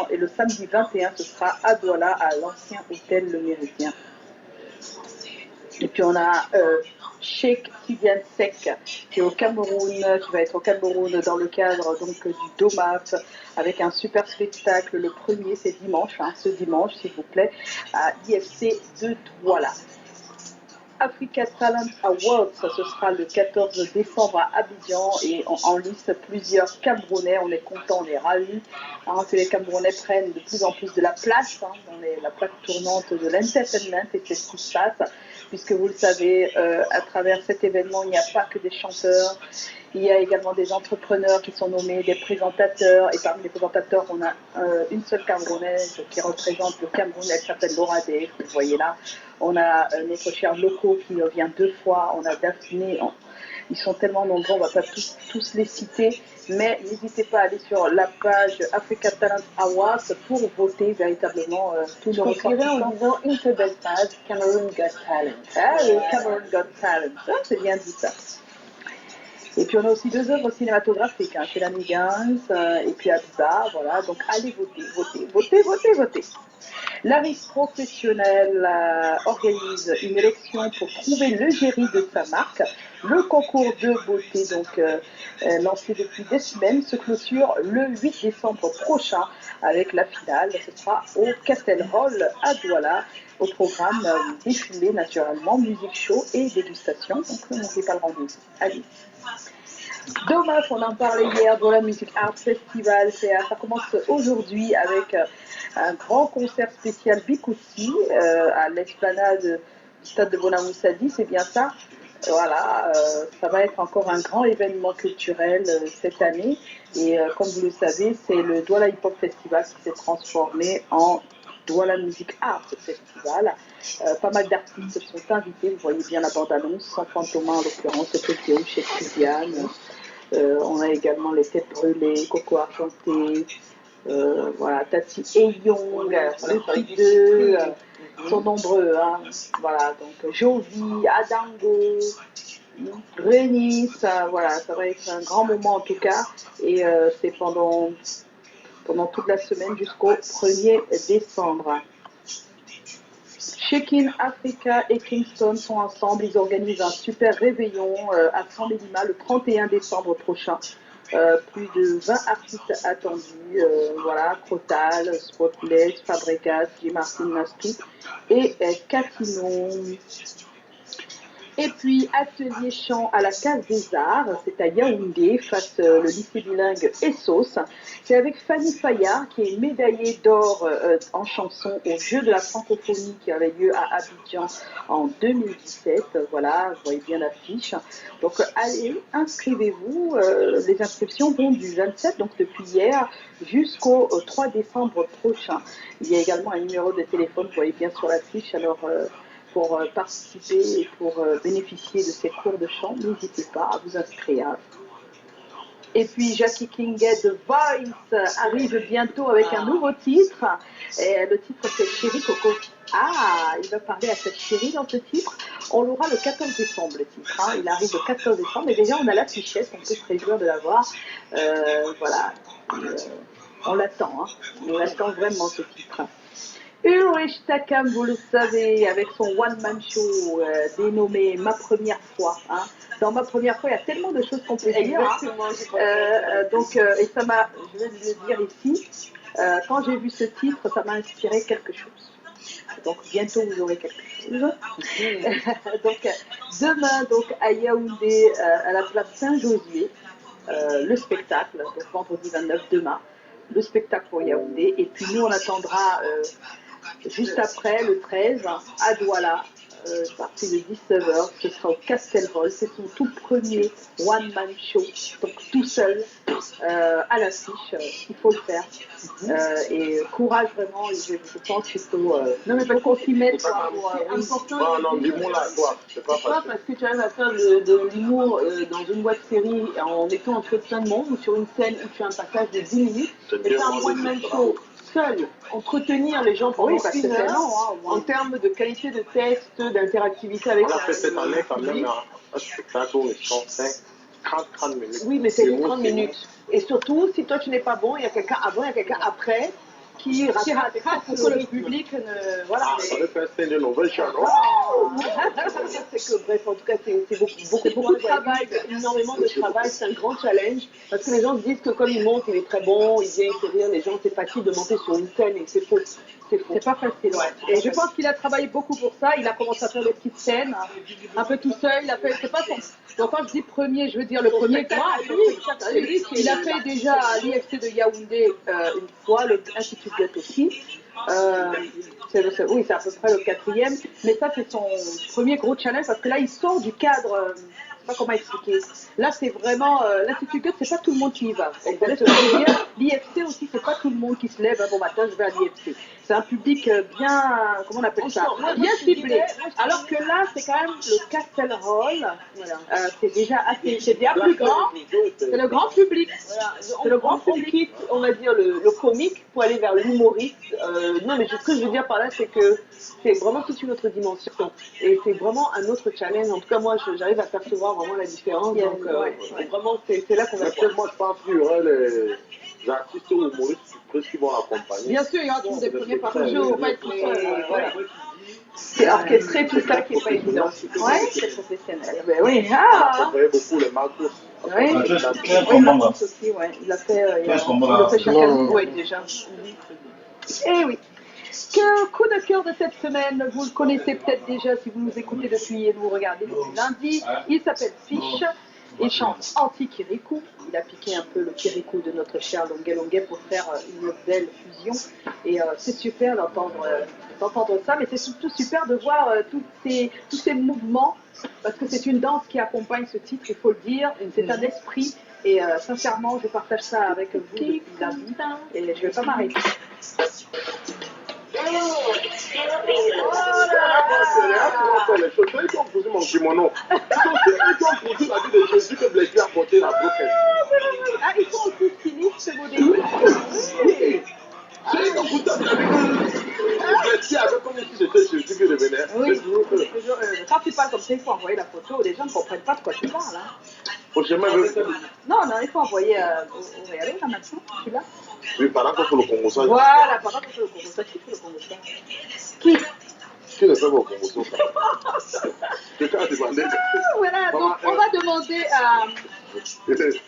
et le samedi 21, ce sera à Douala, à l'ancien hôtel Le Méridien. Et puis on a Cheikh Tidiane Seck qui est au Cameroun, qui va être au Cameroun dans le cadre donc du DOMAF avec un super spectacle. Le premier c'est dimanche, ce dimanche s'il vous plaît, à IFC de Douala. Africa Talent Awards, ce sera le 14 décembre à Abidjan et en liste plusieurs Camerounais. On est content, on est ravis que les Camerounais prennent de plus en plus de la place dans la plaque tournante de l'entertainment, et c'est ce qui se passe, puisque vous le savez, à travers cet événement, il n'y a pas que des chanteurs, il y a également des entrepreneurs qui sont nommés, des présentateurs, et parmi les présentateurs, on a une seule Camerounaise qui représente le Cameroun, elle s'appelle Laura Day, vous voyez là. On a notre cher Loco qui vient 2 fois, on a Daphné, ils sont tellement nombreux, on ne va pas tous les citer, mais n'hésitez pas à aller sur la page Africa Talent Awards pour voter véritablement tous nos ressortissants. En disant Interbelfast, Cameroon Got Talent. Ah, le Cameroon Got Talent, ça c'est bien dit ça. Et puis on a aussi 2 œuvres cinématographiques, chez la Guns et puis Abza, voilà, donc allez voter. L'ARIS professionnel organise une élection pour trouver le géry de sa marque. Le concours de beauté, donc lancé depuis des semaines, se clôture le 8 décembre prochain avec la finale. Ce sera au Castle Hall à Douala. Au programme, défilé naturellement, musique show et dégustation. Donc ne manquez pas le rendez-vous. Allez. Dommage, on en parlait hier dans la Music Art Festival. Ça commence aujourd'hui avec un grand concert spécial Bikouti à l'esplanade du stade de Bonamoussadi, c'est bien ça. Voilà, ça va être encore un grand événement culturel cette année. Et comme vous le savez, c'est le Douala Hip Hop Festival qui s'est transformé en Douala Music Art Festival. Pas mal d'artistes sont invités, vous voyez bien la bande-annonce, sans Thomas en l'occurrence, Tokyo, chez Tidiane. On a également les Têtes Brûlées, Coco Argenté, voilà, Tati et Young, le Petit 2, sont nombreux, voilà, donc Jovi, Adango, Renis, voilà, ça va être un grand moment en tout cas, et c'est pendant toute la semaine jusqu'au 1er décembre. Check-in Africa et Kingston sont ensemble, ils organisent un super réveillon à San Medina le 31 décembre prochain. Plus de 20 artistes attendus, voilà, Crotal, Spotless, Fabregas, J. Martin Nasty et Catino. Et puis, atelier chant à la Case des Arts, c'est à Yaoundé, face le lycée bilingue Essos. C'est avec Fanny Fayard, qui est médaillée d'or en chanson au Jeu de la francophonie qui avait lieu à Abidjan en 2017. Voilà, vous voyez bien l'affiche. Donc, allez, inscrivez-vous. Les inscriptions vont du 27, donc depuis hier, jusqu'au 3 décembre prochain. Il y a également un numéro de téléphone, vous voyez bien sur l'affiche. Alors, pour participer et pour bénéficier de ces cours de chant, n'hésitez pas à vous inscrire. Et puis Jackie Kinget de Voice arrive bientôt avec un nouveau titre. Et le titre c'est Chérie Coco. Ah, il va parler à cette chérie dans ce titre. On l'aura le 14 décembre le titre. Il arrive le 14 décembre et déjà on a l'affichette, on peut se réjouir de la voir. Voilà, on l'attend. On l'attend vraiment ce titre. Ulrich Takam, vous le savez, avec son one-man show dénommé Ma Première Fois. Dans Ma Première Fois, il y a tellement de choses qu'on peut dire. Donc, et ça m'a, je vais le dire ici, quand j'ai vu ce titre, ça m'a inspiré quelque chose. Donc, bientôt, vous aurez quelque chose. Donc, demain, donc, à Yaoundé, à la place Saint-Josué, le spectacle, donc vendredi 29, demain, le spectacle pour Yaoundé. Et puis, nous, on attendra... juste après, le 13, à Douala, à partir de 19h, ce sera au Castle Hall. C'est son tout premier one-man show, donc tout seul, à l'affiche. Il faut le faire. Et courage vraiment, je pense qu'il faut. Non, mais qu'on s'y mette. C'est important. Non, dis-moi là, toi. C'est pas parce que tu arrives à faire de l'humour dans une boîte série en étant entre plein de monde ou sur une scène où tu as un passage de 10 minutes, et faire un one-man show seul, entretenir les gens pendant une heure, en termes de qualité de texte, d'interactivité avec on a fait cette année quand même un spectacle où ils sont 30 minutes. Oui, mais c'est 30 minutes. Et surtout, si toi tu n'es pas bon, il y a quelqu'un avant, il y a quelqu'un après qui rattrape pour que le public ne... Voilà. Ça veut faire stand innovation, non? C'est que, bref, en tout cas, c'est beaucoup de travail, énormément de travail, c'est un grand challenge, parce que les gens se disent que comme il monte, il est très bon, il vient, il fait rire, les gens, c'est facile de monter sur une scène, et c'est faux. C'est pas facile, ouais. Et je pense qu'il a travaillé beaucoup pour ça. Il a commencé à faire des petites scènes, un peu tout seul. Il a fait, c'est pas son. Donc quand je dis premier, je veux dire le premier grand. Il a fait déjà à l'IFC de Yaoundé une fois, l'Institut Goethe aussi. Oui, c'est à peu près le 4e. Mais ça, c'est son premier gros challenge parce que là, il sort du cadre. Je sais pas comment expliquer. Là, c'est vraiment l'Institut Goethe, c'est pas tout le monde qui y va. L'IFC aussi, c'est pas tout le monde qui se lève un bon matin, je vais à l'IFC. C'est un public bien, comment on appelle ça, bien ciblé. Alors que là, c'est quand même le Castle Hall. Voilà. C'est déjà assez, c'est bien plus grand. C'est le grand public. Voilà. C'est le grand public. On va dire le comique pour aller vers l'humoriste. Non, mais ce que je veux dire par là, c'est que c'est vraiment toute une autre dimension. Et c'est vraiment un autre challenge. En tout cas, moi, j'arrive à percevoir vraiment la différence. Donc, vraiment, c'est là qu'on va faire. Moi, je pense qu'il y aura les artistes ou humoristes qui vont l'accompagner. Bien sûr, il y aura toujours des premiers par jour, pas être tout seul. Voilà. C'est orchestré tout ça qui n'est pas évident. Ouais, c'est professionnel. Ben oui, Ça ferait beaucoup les Marcos. Oui, Marcos aussi, ouais. Il a fait, il a fait chaque année déjà. Eh oui. Que coup de cœur de cette semaine, vous le connaissez peut-être déjà si vous nous écoutez depuis et vous regardez depuis lundi. Il s'appelle Fish. Il chante anti-Kirikou. Il a piqué un peu le Kirikou de notre cher Longuet Longuet pour faire une belle fusion. Et c'est super d'entendre ça, mais c'est surtout super de voir tous ces mouvements, parce que c'est une danse qui accompagne ce titre, il faut le dire. C'est un esprit. Et sincèrement, je partage ça avec vous depuis lundi. Et je ne vais pas m'arrêter. Les chauffeurs qui ont posé mon kimono. Ils ont posé la vie de Jésus que Blessé a porté la broquette. Ah, ils sont aussi stylistes, ce modèle. Oui. C'est une poussée de la vie que Blessé avait comme si c'était Jésus qui revenait. Oui. Quand tu parles comme ça, il faut envoyer la photo. Les gens ne comprennent pas de quoi tu parles. Prochainement, non, il faut envoyer au réel, là, maintenant. Tu l'as? Oui, pendant qu'on fait le Congo ça. Voilà, pendant qu'on fait le Congo ça. Qui fait le Congo ça? Qui le fait le Congo ça? Quelqu'un a demandé. Voilà, donc on va demander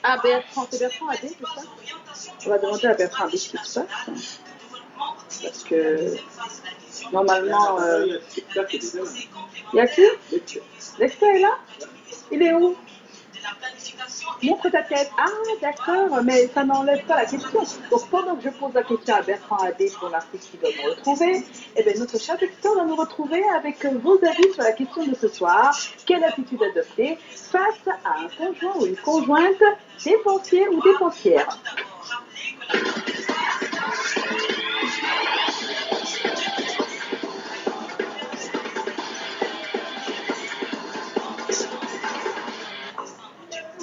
à Bertrand. C'est Bertrand Adé, c'est ça? On va demander à Bertrand Adé ce qui se passe. Parce que normalement. Il y a qui? Dexter est là? Il est où? Montre ta tête. Ah, d'accord, mais ça n'enlève pas la question. Donc, pendant que je pose la question à Bertrand Adé pour l'artiste qui doit nous retrouver, eh bien, notre cher Dexter va nous retrouver avec vos avis sur la question de ce soir. Quelle attitude adopter face à un conjoint ou une conjointe dépensier ou dépensière?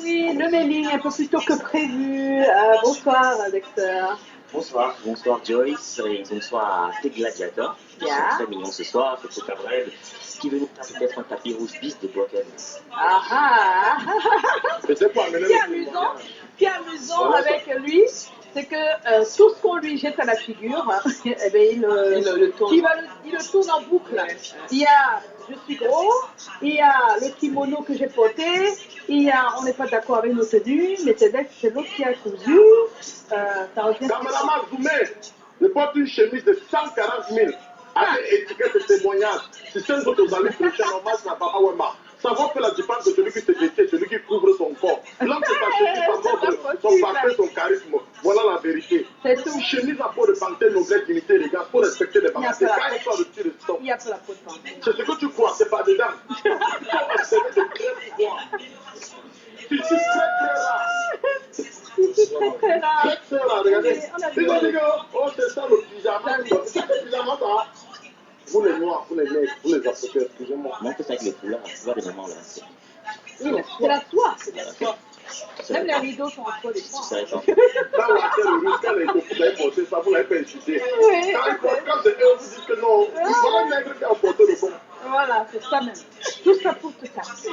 Oui, le mailing un peu plus tôt que prévu. Bonsoir, Dexter. Bonsoir Joyce et bonsoir à tes gladiateurs. Ils sont très mignons ce soir, c'est super vrai. Qui veut nous faire peut-être un tapis rouge bis de Broken. Ce qui est amusant avec lui, c'est que tout ce qu'on lui jette à la figure, eh ben, il le tourne en boucle. Il y a je suis gros, il y a le kimono que j'ai porté, il y a on n'est pas d'accord avec nos tenues, mais c'est l'autre qui a cousu. Ça revient. Caméraman Zoumé, je porte une chemise de 140 000 avec étiquette de témoignage. Si c'est un autre amis prochain, normal, ça n'a pas Wema. Savoir que la différence de celui qui se détient, celui qui couvre son corps. L'homme c'est sa chemise, sa montre, son parfum, son charisme. Voilà la vérité. Une chemise à peau de panthère, noblesse, dignité, les gars, faut respecter les parents. C'est pas une histoire de tir de stop. Il y a peu la peau de panthère. C'est ce que tu crois, c'est pas dedans. Il faut respecter de très pouvoir. Tu suis très là. Très là, regardez. Oh, c'est ça le pyjama. C'est le pyjama, ça. Vous les noirs, vous les nègres, vous les africains, excusez-moi. Non, c'est ça avec les foulards, tu vois les mamans là. Oui, c'est la soie. Même les rideaux sont en soie des fois. Dans laquelle le risque, quand les copines l'avaient porté, ça vous l'avez pas insulté. Quand c'est eux, vous dites que non, voilà le nègre qui a porté le bon. Voilà, c'est ça même. Tout ça pour te casser.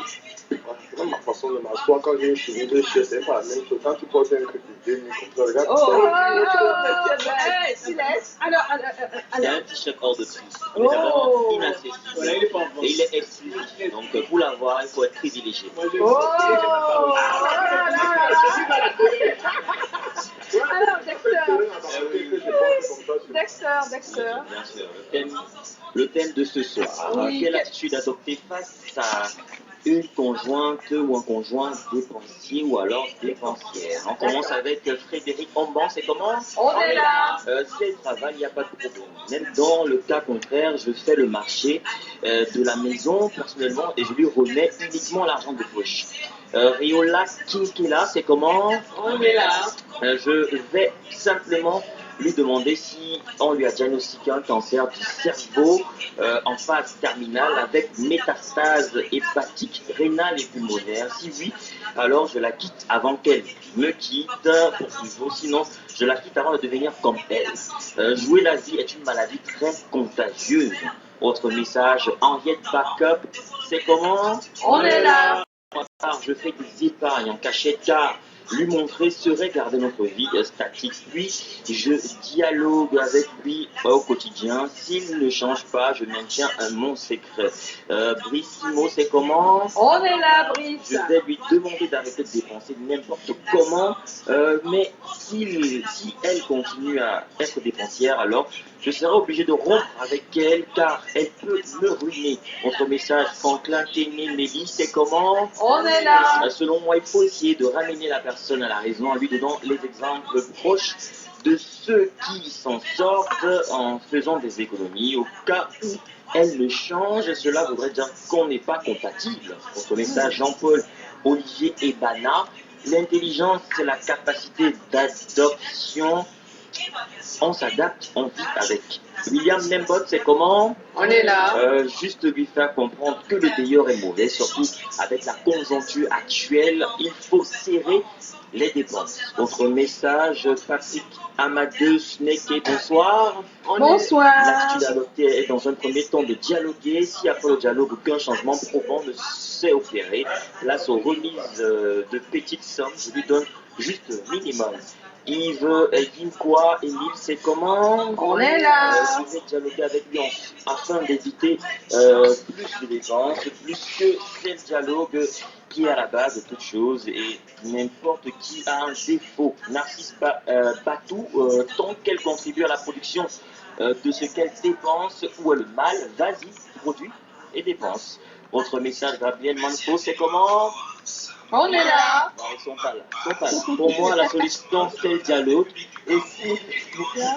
Même ma façon de m'asseoir quand j'ai une chemise de chien, c'est pas la même chose. Quand tu portes un truc de 2000, comme ça, regarde. Oh, silence. Alors. Il y a un t-shirt hors de prix. Il est vraiment inaccessible. Voilà, et il est exclusif. Donc pour l'avoir, il faut être privilégié. Alors, Dexter. Bien sûr, le thème de ce soir. Oui. Quelle attitude adopter face à une conjointe ou un conjoint dépensier ou alors dépensière? On commence avec Frédéric Omban, c'est comment? On est là. C'est le travail, il n'y a pas de problème. Même dans le cas contraire, je fais le marché de la maison personnellement et je lui remets uniquement l'argent de poche. Riola Kinkela, c'est comment? On est là. Je vais simplement lui demander si on lui a diagnostiqué un cancer du cerveau en phase terminale avec métastase hépatique, rénale et pulmonaire. Si oui, alors je la quitte avant qu'elle me quitte pour toujours. Sinon, je la quitte avant de devenir comme elle. Jouer la vie est une maladie très contagieuse. Autre message, Henriette Backup, c'est comment? On est là. Je fais des épargnes en cachette car lui montrer serait garder notre vie statique. Puis je dialogue avec lui au quotidien. S'il ne change pas, je maintiens mon secret. Brissimo, c'est comment? On est là, Brice. Je vais lui demander d'arrêter de dépenser n'importe comment. Mais si elle continue à être dépensière, alors je serai obligé de rompre avec elle car elle peut me ruiner. Autre message, Franklin Téné Mélie, c'est comment? On est là. Selon moi, il faut essayer de ramener la personne à la raison en lui donnant les exemples proches de ceux qui s'en sortent en faisant des économies. Au cas où elle ne change, cela voudrait dire qu'on n'est pas compatible. Autre message, Jean-Paul Olivier Ebana, l'intelligence, c'est la capacité d'adoption. On s'adapte, on vit avec. William Nembot, c'est comment? On est là. Juste lui faire comprendre que le meilleur est mauvais, surtout avec la conjoncture actuelle. Il faut serrer les dépenses. Autre message, Patrick Amadeus Neke, bonsoir. Bonsoir. L'attitude adoptée est dans un premier temps de dialoguer. Si après le dialogue, aucun changement probant ne s'est opéré, place aux remises de petites sommes, je lui donne juste le minimum. Yves quoi, Émile, c'est comment? On est là. Je vais dialoguer avec lui afin d'éviter plus de dépenses, plus que c'est le dialogue qui est à la base de toute chose et n'importe qui a un défaut. Narcisse Batou, tant qu'elle contribue à la production de ce qu'elle dépense, où est le mal, vas-y, produis et dépense. Autre message, Gabriel Manfo, c'est comment? On est là. Ils sont pas là. Pour moi, la solution, c'est le dialogue. Et si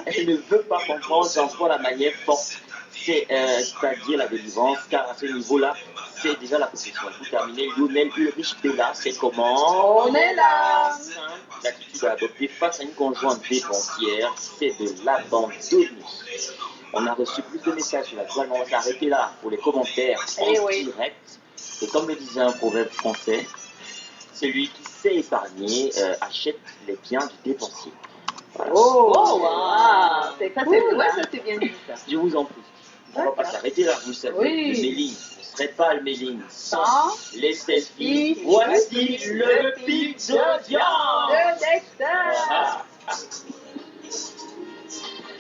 elle ne veut pas comprendre, j'emploie la manière forte, c'est-à-dire la délivrance, car à ce niveau-là, c'est déjà la possession. Pour terminer, Lionel Ulrich Bella, c'est comment? On est là. L'attitude à adopter face à une conjointe dépensière, c'est de l'abandonner. On a reçu plus de messages sur la toile, mais on va s'arrêter là pour les commentaires en direct. Et comme le disait un proverbe français, celui qui sait épargner achète les biens du dépensier. Voilà. Oh, wow. C'est bien dit ça. Je vous en prie. On ne va pas s'arrêter là, vous savez. Le mailing ne serait pas le mailing sans les selfies. Voici le pic d'audience de Dexter.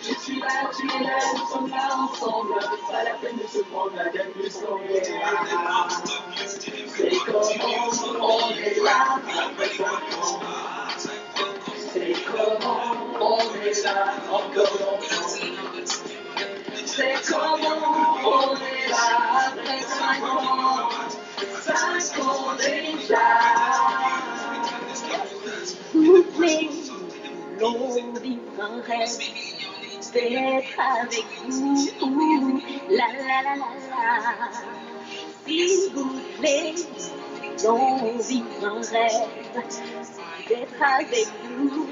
Je suis là, tu es là, nous sommes là ensemble. Pas la peine de se prendre la tête plus qu'on est là. C'est comment on est là. C'est comment on est là encore longtemps. C'est comment on est là après 5 ans. 5 ans déjà. Mais l'on vit un rêve d'être avec vous, la la la la la. S'il vous plaît, l'on vit un rêve d'être avec vous,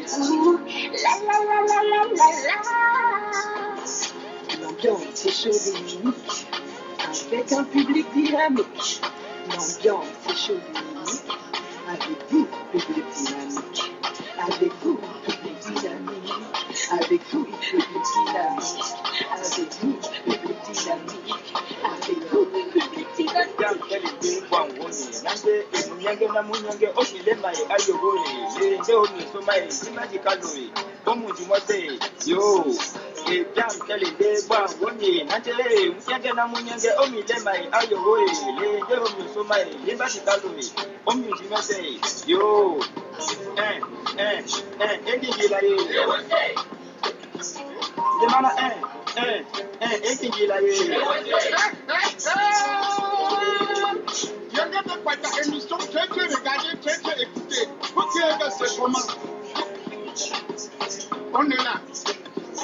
la la la la la la la. L'ambiance est chaude et unique, avec un public dynamique. L'ambiance est chaude et unique, avec vous, public dynamique. Avec vous, public dynamique. Avec vous, public dynamique. Avec vous, public dynamique. Avec vous, public dynamique. Émission, tu as regardé, tu as écouté. Ok, c'est comment? On est là.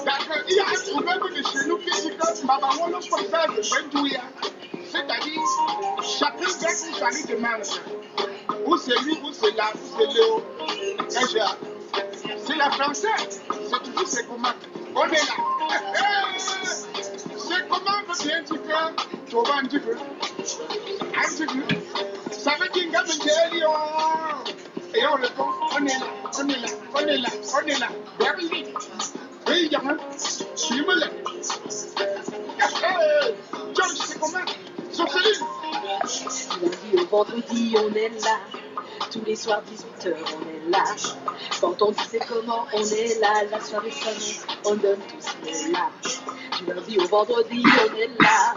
D'accord, il y a un problème de chez nous qui dit que Baba Wolo comme ça, je vais douiller. C'est-à-dire, chacun vient pour salir de mal. Ou c'est lui, ou c'est là, ou c'est Léo. C'est la française. C'est toujours c'est comment. On est là. C'est comment veut bien dire que tu vas un petit peu. Un petit peu. Ça veut dire que tu es là. Et on répond, on est là, on est là, on est là, on est là. Very vite. Oui, Yaman, tu me l'as. John, c'est comment? Socialiste. Du lundi au vendredi, on est là. Tous les soirs, 18h, on est là. Quand on dit c'est comment, on est là. La soirée sonne, on donne tous le là. Du lundi au vendredi, on est là.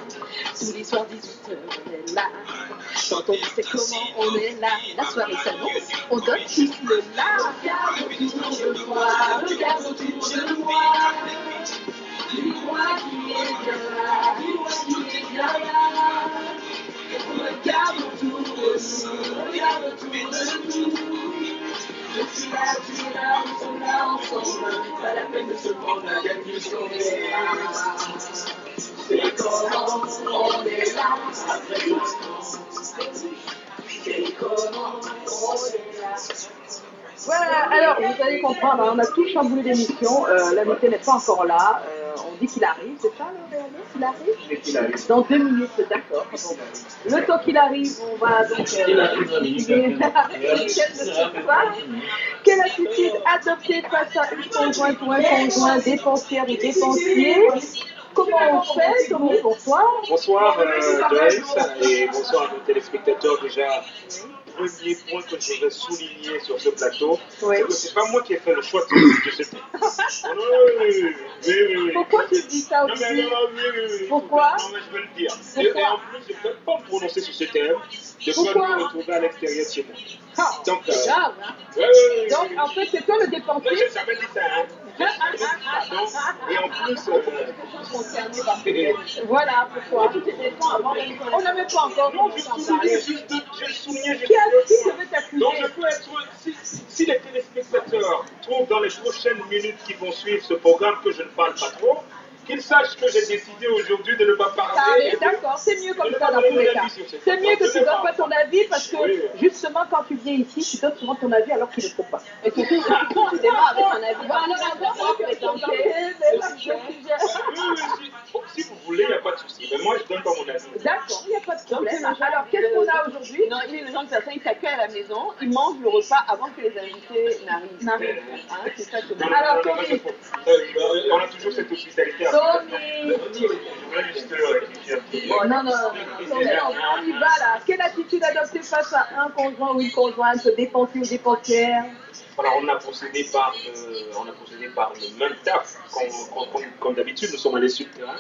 Tous les soirs, 18h, on est là. Quand on dit c'est comment, on est là. La soirée s'annonce, on donne tous le là. Regarde autour de moi, regarde autour de moi. Dis-moi qui est bien là, dis-moi qui est bien là. Regarde autour de nous, regarde autour de nous. Je suis là, tu es là, nous sommes là ensemble. Pas la peine de se prendre la tête plus qu'on est là. C'est comment on est là, après tout. C'est comment on est là. Voilà, alors vous allez comprendre, hein, on a tout chamboulé l'émission, l'invité n'est pas encore là, on dit qu'il arrive, c'est ça le réalité? Il arrive dans 2 minutes, d'accord. Bon, le temps qu'il arrive, on va donc quelle attitude adopter face à une conjointe ou un conjoint dépensière ou dépensier? Comment on fait? Bonsoir. Bonsoir Joyce et bonsoir à nos téléspectateurs déjà. Premier point que je vais souligner sur ce plateau, c'est que c'est pas moi qui ai fait le choix de ce thème. Oui. Pourquoi tu dis ça aujourd'hui? Pourquoi? Non, mais je vais le dire. Et en plus, je ne peux pas me prononcer sur ce thème. Je peux me retrouver à l'extérieur de chez moi. Donc, c'est grave, hein? Donc, en fait, c'est toi le dépensier? Je savais dit ça, hein? Et en plus, voilà pourquoi. On ne met pas encore. Non, je le soulignais. Qui devait t'accuser? Donc, je peux être. Si les téléspectateurs trouvent dans les prochaines minutes qui vont suivre ce programme que je ne parle pas trop, qu'ils sachent que j'ai décidé aujourd'hui de ne pas parler. D'accord, c'est mieux comme ça dans tous les cas. C'est mieux que tu ne donnes pas ton avis parce que justement quand tu viens ici, tu donnes souvent ton avis alors qu'il ne faut pas. Et tu démarres avec ton avis. Si vous voulez, il n'y a pas de souci. Mais moi, je ne donne pas mon avis. D'accord, il n'y a pas de problème. Alors, qu'est-ce qu'on a aujourd'hui? Non, il est le genre de personne qui t'accueille à la maison, il mange le repas avant que les invités n'arrivent. Hein, c'est ça que alors, Tony. On a toujours cette hospitalité. Non, on y va là. Quelle attitude adopter face à un conjoint ou une conjointe dépensier ou dépensière? Alors, on a procédé par le même taf. Comme d'habitude, nous sommes allés sur le terrain.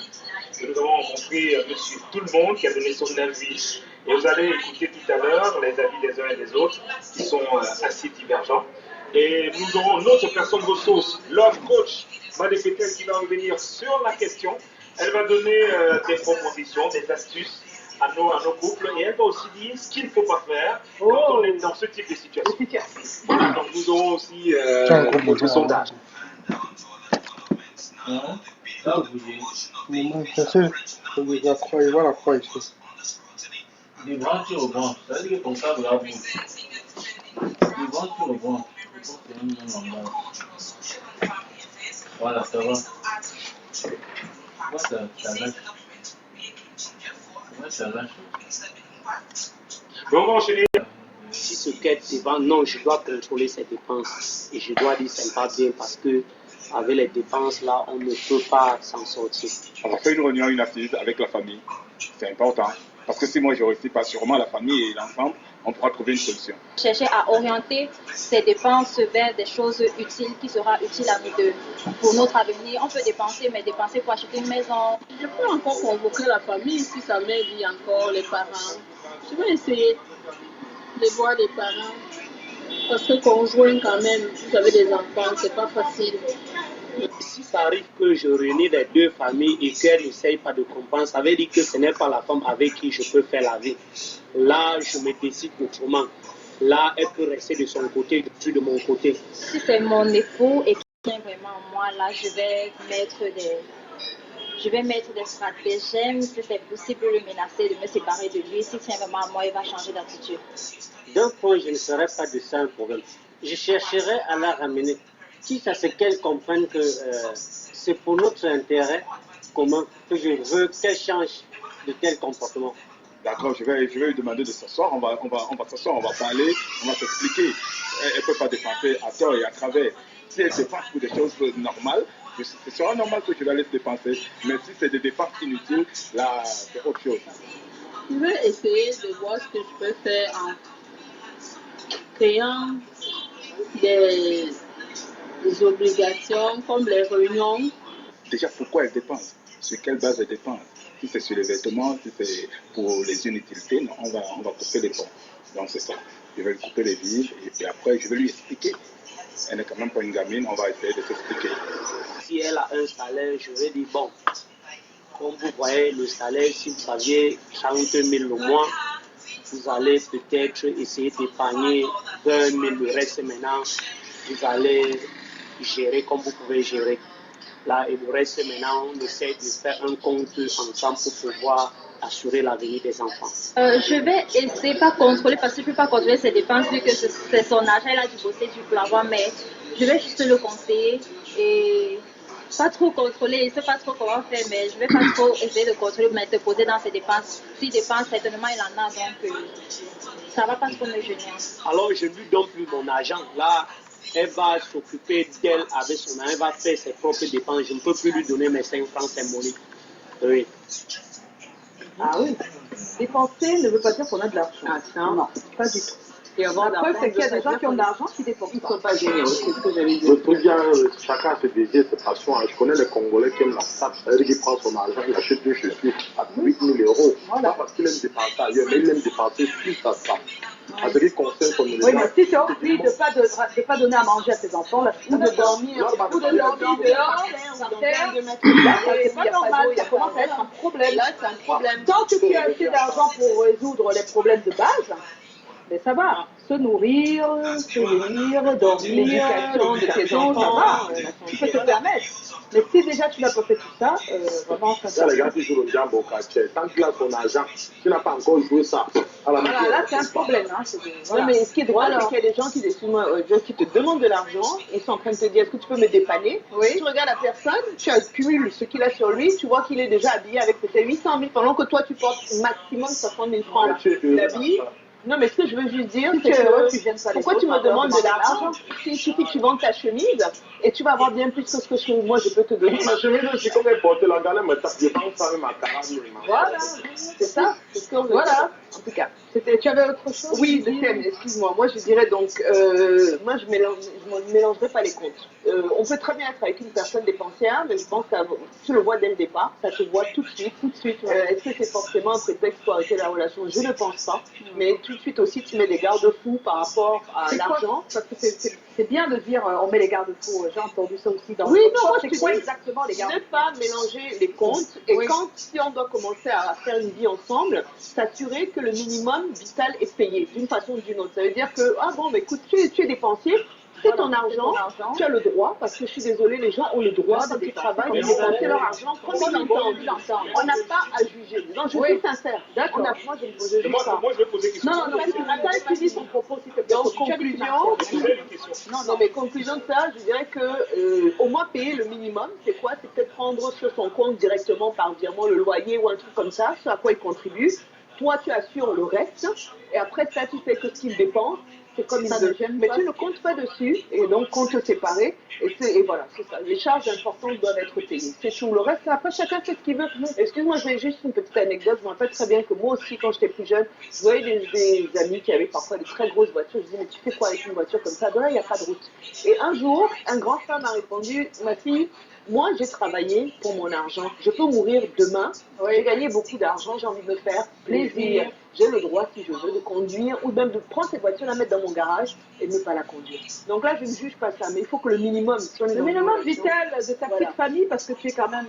Nous avons rencontré monsieur tout le monde qui a donné son avis. Et vous allez écouter tout à l'heure les avis des uns et des autres qui sont assez divergents. Et nous aurons notre personne ressource, Love Coach Madefetel, qui va revenir sur la question. Elle va donner des propositions, des astuces à nos couples et elle va aussi dire ce qu'il ne faut pas faire quand on est dans ce type de situation. Voilà, donc nous aurons aussi notre sondage. Du branche au branche, ça veut dire que ton câble là bouge. Du branche au branche, je pense que c'est un même langage. Voilà, ça va. Moi, ça lâche. Moi, ça lâche. Bon, on va enchaîner. Si ce qu'elle dépend, non, je dois contrôler ses dépenses. Et je dois dire ça ne va bien parce que avec les dépenses là, on ne peut pas s'en sortir. On va faire une réunion, une assise avec la famille. C'est important. Parce que si moi je ne réussis pas, sûrement la famille et l'ensemble, on pourra trouver une solution. Chercher à orienter ces dépenses vers des choses utiles qui seront utiles à nous deux. Pour notre avenir, on peut dépenser, mais dépenser pour acheter une maison. Je peux encore convoquer la famille si sa mère dit encore les parents. Je vais essayer de voir les parents. Parce que conjoint quand même, vous avez des enfants, c'est pas facile. Si ça arrive que je réunis les deux familles et qu'elle n'essaye pas de comprendre, ça veut dire que ce n'est pas la femme avec qui je peux faire la vie. Là, je me décide autrement. Là, elle peut rester de son côté, je suis de mon côté. Si c'est mon époux et qui tient vraiment en moi, là, je vais mettre des stratagèmes. Si c'est possible de le menacer, de me séparer de lui. Si tient vraiment à moi, il va changer d'attitude. D'un point, je ne serais pas de ça un problème. Je chercherai à la ramener. Quitte à ce qu'elle comprenne que c'est pour notre intérêt commun que je veux qu'elle change de tel comportement. D'accord, je vais lui demander de s'asseoir, on va s'asseoir, on va parler, on va s'expliquer. Elle ne peut pas dépenser à tort et à travers. Si elle dépense pour des choses normales, ce sera normal que je la laisse dépenser. Mais si c'est des dépenses inutiles, là, c'est autre chose. Je vais essayer de voir ce que je peux faire en créant des obligations comme les réunions. Déjà, pourquoi elle dépense? Sur quelle base elle dépense? Si c'est sur les vêtements, si c'est pour les inutilités, non, on va couper les ponts. Donc c'est ça. Je vais lui couper les vivres et après je vais lui expliquer. Elle n'est quand même pas une gamine, on va essayer de s'expliquer. Si elle a un salaire, je vais dire bon, comme vous voyez le salaire, si vous aviez 40 000 le mois, vous allez peut-être essayer d'épargner 20 000 le reste maintenant. Vous allez gérer comme vous pouvez gérer. Là, et le reste maintenant, on essaie de faire un compte ensemble pour pouvoir assurer l'avenir des enfants. Je vais essayer pas contrôler parce que je ne peux pas contrôler ses dépenses vu que c'est son argent, elle a dû bosser du plan, mais je vais juste le conseiller et pas trop contrôler, je ne sais pas trop comment faire, mais je ne vais pas trop essayer de contrôler, mais te poser dans ses dépenses. S'il dépense, certainement il en a, donc ça ne va pas trop me gêner. Alors je ne lui donne plus mon argent. Là, elle va s'occuper d'elle avec son argent, elle va faire ses propres dépenses. Je ne peux plus lui donner mes 5 francs symboliques. Oui. Ah oui. Dépenser ne veut pas dire qu'on a de l'argent. Ah, Non, pas du tout. Et avoir La preuve, c'est qu'il y a des gens qui ont de l'argent qui dépensent. Ils ne sont pas généreux, c'est ce que j'avais dit. Le truc, chacun a ses désirs, ses passions. Je connais les Congolais qui aiment la tape. C'est-à-dire qu'il prend son argent, il achète deux chaussures à 8 000 euros. Voilà. Pas parce qu'il aime dépenser ailleurs, mais il aime dépenser sur sa femme. À ce qui concerne son élément. Oui, mais si tu as envie de ne pas donner à manger à tes enfants, là, Ou de dormir dehors, c'est pas normal, ça commence à être un problème. Là, c'est un problème. Tant que tu as assez d'argent pour résoudre les problèmes de base, mais ça va. Se nourrir, se nourrir, dormir, l'éducation, ça va. Tu peux te permettre. Mais si déjà tu n'as pas fait tout ça, vraiment, ça Là, les gars qui jouent le diable au quartier, tant qu'il a son argent, tu n'as pas encore joué ça. Voilà, là, c'est un problème. Hein, voilà. Mais ce qui est drôle, c'est qu'il y a des gens qui te demandent de l'argent et ils sont en train de te dire est-ce que tu peux me dépanner? Oui. Tu regardes la personne, tu accumules ce qu'il a sur lui, tu vois qu'il est déjà habillé avec peut-être 800 000 pendant que toi tu portes maximum 60 000 francs d'habillé. Non, mais ce que je veux juste dire, c'est que pourquoi tu me demandes de l'argent? Il suffit que tu vendes ta chemise et tu vas avoir bien plus que ce que moi je peux te donner. Ma chemise, c'est comme elle porte la galère, mais je pense ça même à 40 000. Voilà, c'est ça. C'est ce qu'on veut. Voilà, en tout cas. Tu avais autre chose? Oui, le thème, excuse-moi. Moi, je dirais donc, moi, je ne mélangerai pas les comptes. On peut très bien être avec une personne dépensière, mais je pense que tu le vois dès le départ, ça se voit tout de suite. Est-ce que c'est forcément un prétexte pour arrêter la relation? Je ne pense pas. Mais tout de suite aussi, tu mets des garde-fous par rapport à l'argent. Parce que c'est bien de dire on met les garde-fous. J'ai entendu ça aussi dans oui, non, moi, c'est quoi exactement les garde-fous? Ne pas mélanger les comptes. Et quand, si on doit commencer à faire une vie ensemble, s'assurer que le minimum vital est payé d'une façon ou d'une autre. Ça veut dire que, ah bon, mais écoute, tu es dépensier, c'est ton argent, tu as le droit, parce que je suis désolée, les gens ont le droit, quand ils travaillent, de dépenser leur argent comme ils l'entendent. On n'a pas à juger. Non, je suis sincère. D'accord. Moi, je ne juge pas. Moi, je vais poser une question. Non, attends, tu dis son propos, s'il te plaît. En conclusion, non, mais conclusion de ça, je dirais que au moins payer le minimum, c'est quoi? C'est peut-être prendre sur son compte directement par virement le loyer ou un truc comme ça, ce à quoi il contribue. Toi, tu assures le reste, et après ça, tu fais que ce qu'il dépense. c'est comme Ça il veut. ne gêne Mais pas. tu ne comptes pas dessus, et donc compte séparé, et voilà, c'est ça. Les charges importantes doivent être payées. C'est tout. Le reste, après, chacun fait ce qu'il veut. Excuse-moi, j'ai juste une petite anecdote. Je me rappelle très bien que moi aussi, quand j'étais plus jeune, je voyais des amis qui avaient parfois des très grosses voitures. Je disais, mais tu fais quoi avec une voiture comme ça? Là, il n'y a pas de route. Et un jour, un grand frère m'a répondu, ma fille, moi, j'ai travaillé pour mon argent. Je peux mourir demain. J'ai gagné beaucoup d'argent. J'ai envie de me faire plaisir. J'ai le droit, si je veux, de conduire ou même de prendre cette voiture, la mettre dans mon garage et ne pas la conduire. Donc là, je ne juge pas ça, mais il faut que le minimum, si on est Le dans une minimum relation, vital de ta petite famille, parce que tu es quand même,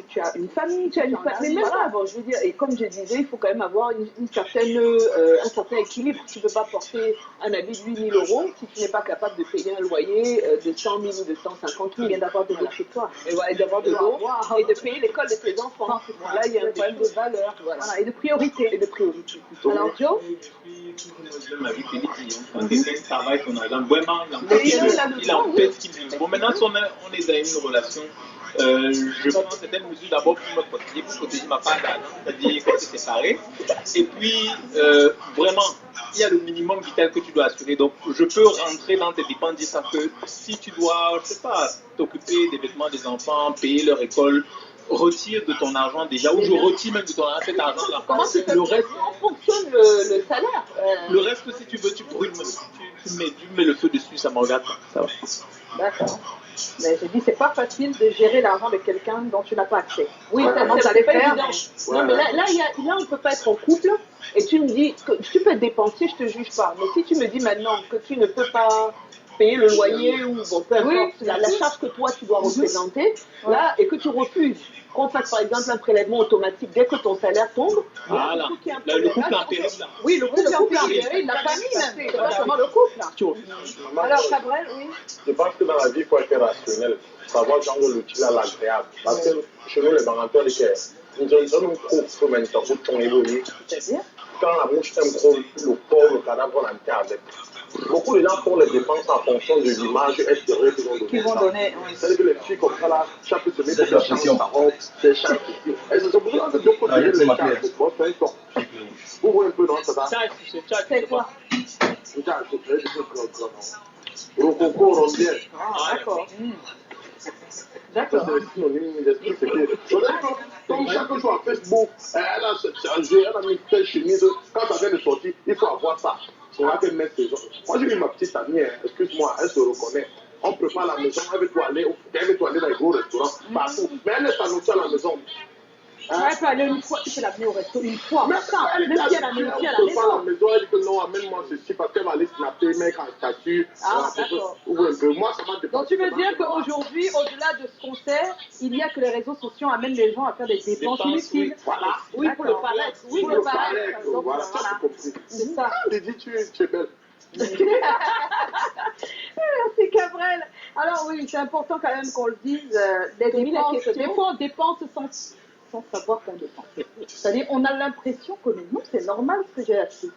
tu as une famille, tu as une famille, mais même voilà. là, bon, je veux dire, et comme je disais, il faut quand même avoir un certain équilibre. Tu ne peux pas porter un habit de 8 000 euros si tu n'es pas capable de payer un loyer de 100 000 ou de 150 000. Bien d'avoir de l'eau chez toi. Et voilà, et d'avoir de l'eau et de payer l'école de tes enfants. Là, il y a un problème de valeur, voilà, Et de priorité. et de priorité. Alors, Joe, Ma vie, Félix, quand quelqu'un travaille son argent, vraiment, il a en tête ce qu'il veut. Bon, maintenant, si on est dans une relation, je prends certaines mesures d'abord pour protéger ma part d'argent, c'est-à-dire qu'on s'est séparés. Et puis, vraiment, il y a le minimum vital que tu dois assurer. Donc, je peux rentrer dans tes dépenses, dire ça que si tu dois, je sais pas, t'occuper des vêtements des enfants, payer leur école, retire de ton argent déjà, ou je retire même de ton argent cet argent-là. Comment tu fais? Le reste, En fonction le salaire. le reste, si tu veux, tu brûles, tu mets le feu dessus, ça me regarde pas. Ça va. d'accord. Mais j'ai dit, c'est pas facile de gérer l'argent de quelqu'un dont tu n'as pas accès. Oui, Comment ça vous allez pas faire? évident. Non, mais là, on ne peut pas être en couple et tu me dis que tu peux être dépensier, je te juge pas. Mais si tu me dis maintenant que tu ne peux pas payer le loyer ou bon, peu importe, la charge que toi tu dois représenter, là, et que tu refuses qu'on fasse par exemple un prélèvement automatique dès que ton salaire tombe, Voilà. Le couple est en péril là. oui, le couple est en péril, La famille même, c'est pas seulement le couple. Là. Alors, Cabrel, oui. Je pense que dans la vie, il faut être rationnel. Savoir genre l'utile à l'agréable. Parce que chez nous, les banques, nous avons trop maintenant pour ton évoluer. C'est-à-dire? Quand la mouche aime trop le corps, le cadavre, on l'enterre avec. Beaucoup de gens font les dépenses en fonction de l'image extérieure qu'ils vont donner. C'est-à-dire que les filles comme ça, là, chaque semaine, c'est des champs marrons, des champs. Et c'est pour ça que de côté, les champs, bon, c'est un temps. Vous voyez un peu, non, c'est ça? C'est quoi? Rococo, rondien. Ah, d'accord. D'accord. C'est synonyme d'esprit, c'est que. Comme chaque jour à Facebook, elle a changé, elle a mis telle chemise. Quand ça vient de sortir, il faut avoir ça. On va mettre ses autres. Moi, j'ai vu ma petite amie, excuse-moi, elle se reconnaît. On prépare la maison, elle veut toi aller dans les gros restaurants, partout. Mais elle laisse sa nourriture à la maison. Elle peut aller une fois, tu peux l'amener au resto une fois. Mais ça, elle même si elle a la nourriture à la maison. la maison, elle dit que non, amène-moi ceci parce qu'elle va aller snapper, mettre en statut. Ah, d'accord. Moi, ça m'a dépassé. Donc, tu veux dire qu'aujourd'hui, au-delà de ce qu'on sait, il n'y a que les réseaux sociaux amènent les gens à faire des dépenses inutiles. Voilà. Oui, pour le paraître. Oui, pour le paraître. Donc, voilà, ça, j'ai compris. C'est ça. Elle dit, tu es belle. Merci Cabrel. Alors oui, c'est important quand même qu'on le dise. Des fois on dépense sans savoir qu'on dépense. C'est-à-dire on a l'impression que non, c'est normal ce que j'ai acheté.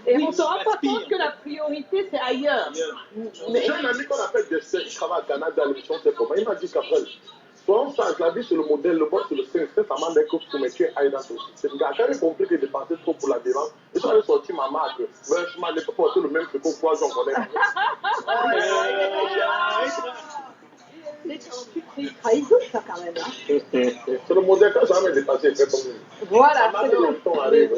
Et on ne se rend pas compte que la priorité c'est ailleurs. J'ai un ami qu'on appelle Destin, il travaille à Canada à l'émission C'est comment. Il m'a dit qu'après, son sens, la vie c'est le modèle, le boss c'est le 5, ça m'a dit que pour mettre un dans aussi. C'est le gars, quand il a compris de dépenser trop pour la dépense, ils sont allés sortir ma marque. Je m'en ai pas porté le même que pour quoi j'en connais. Tu trahis tout ça quand même. C'est le modèle quand ça m'a dépassé. Voilà,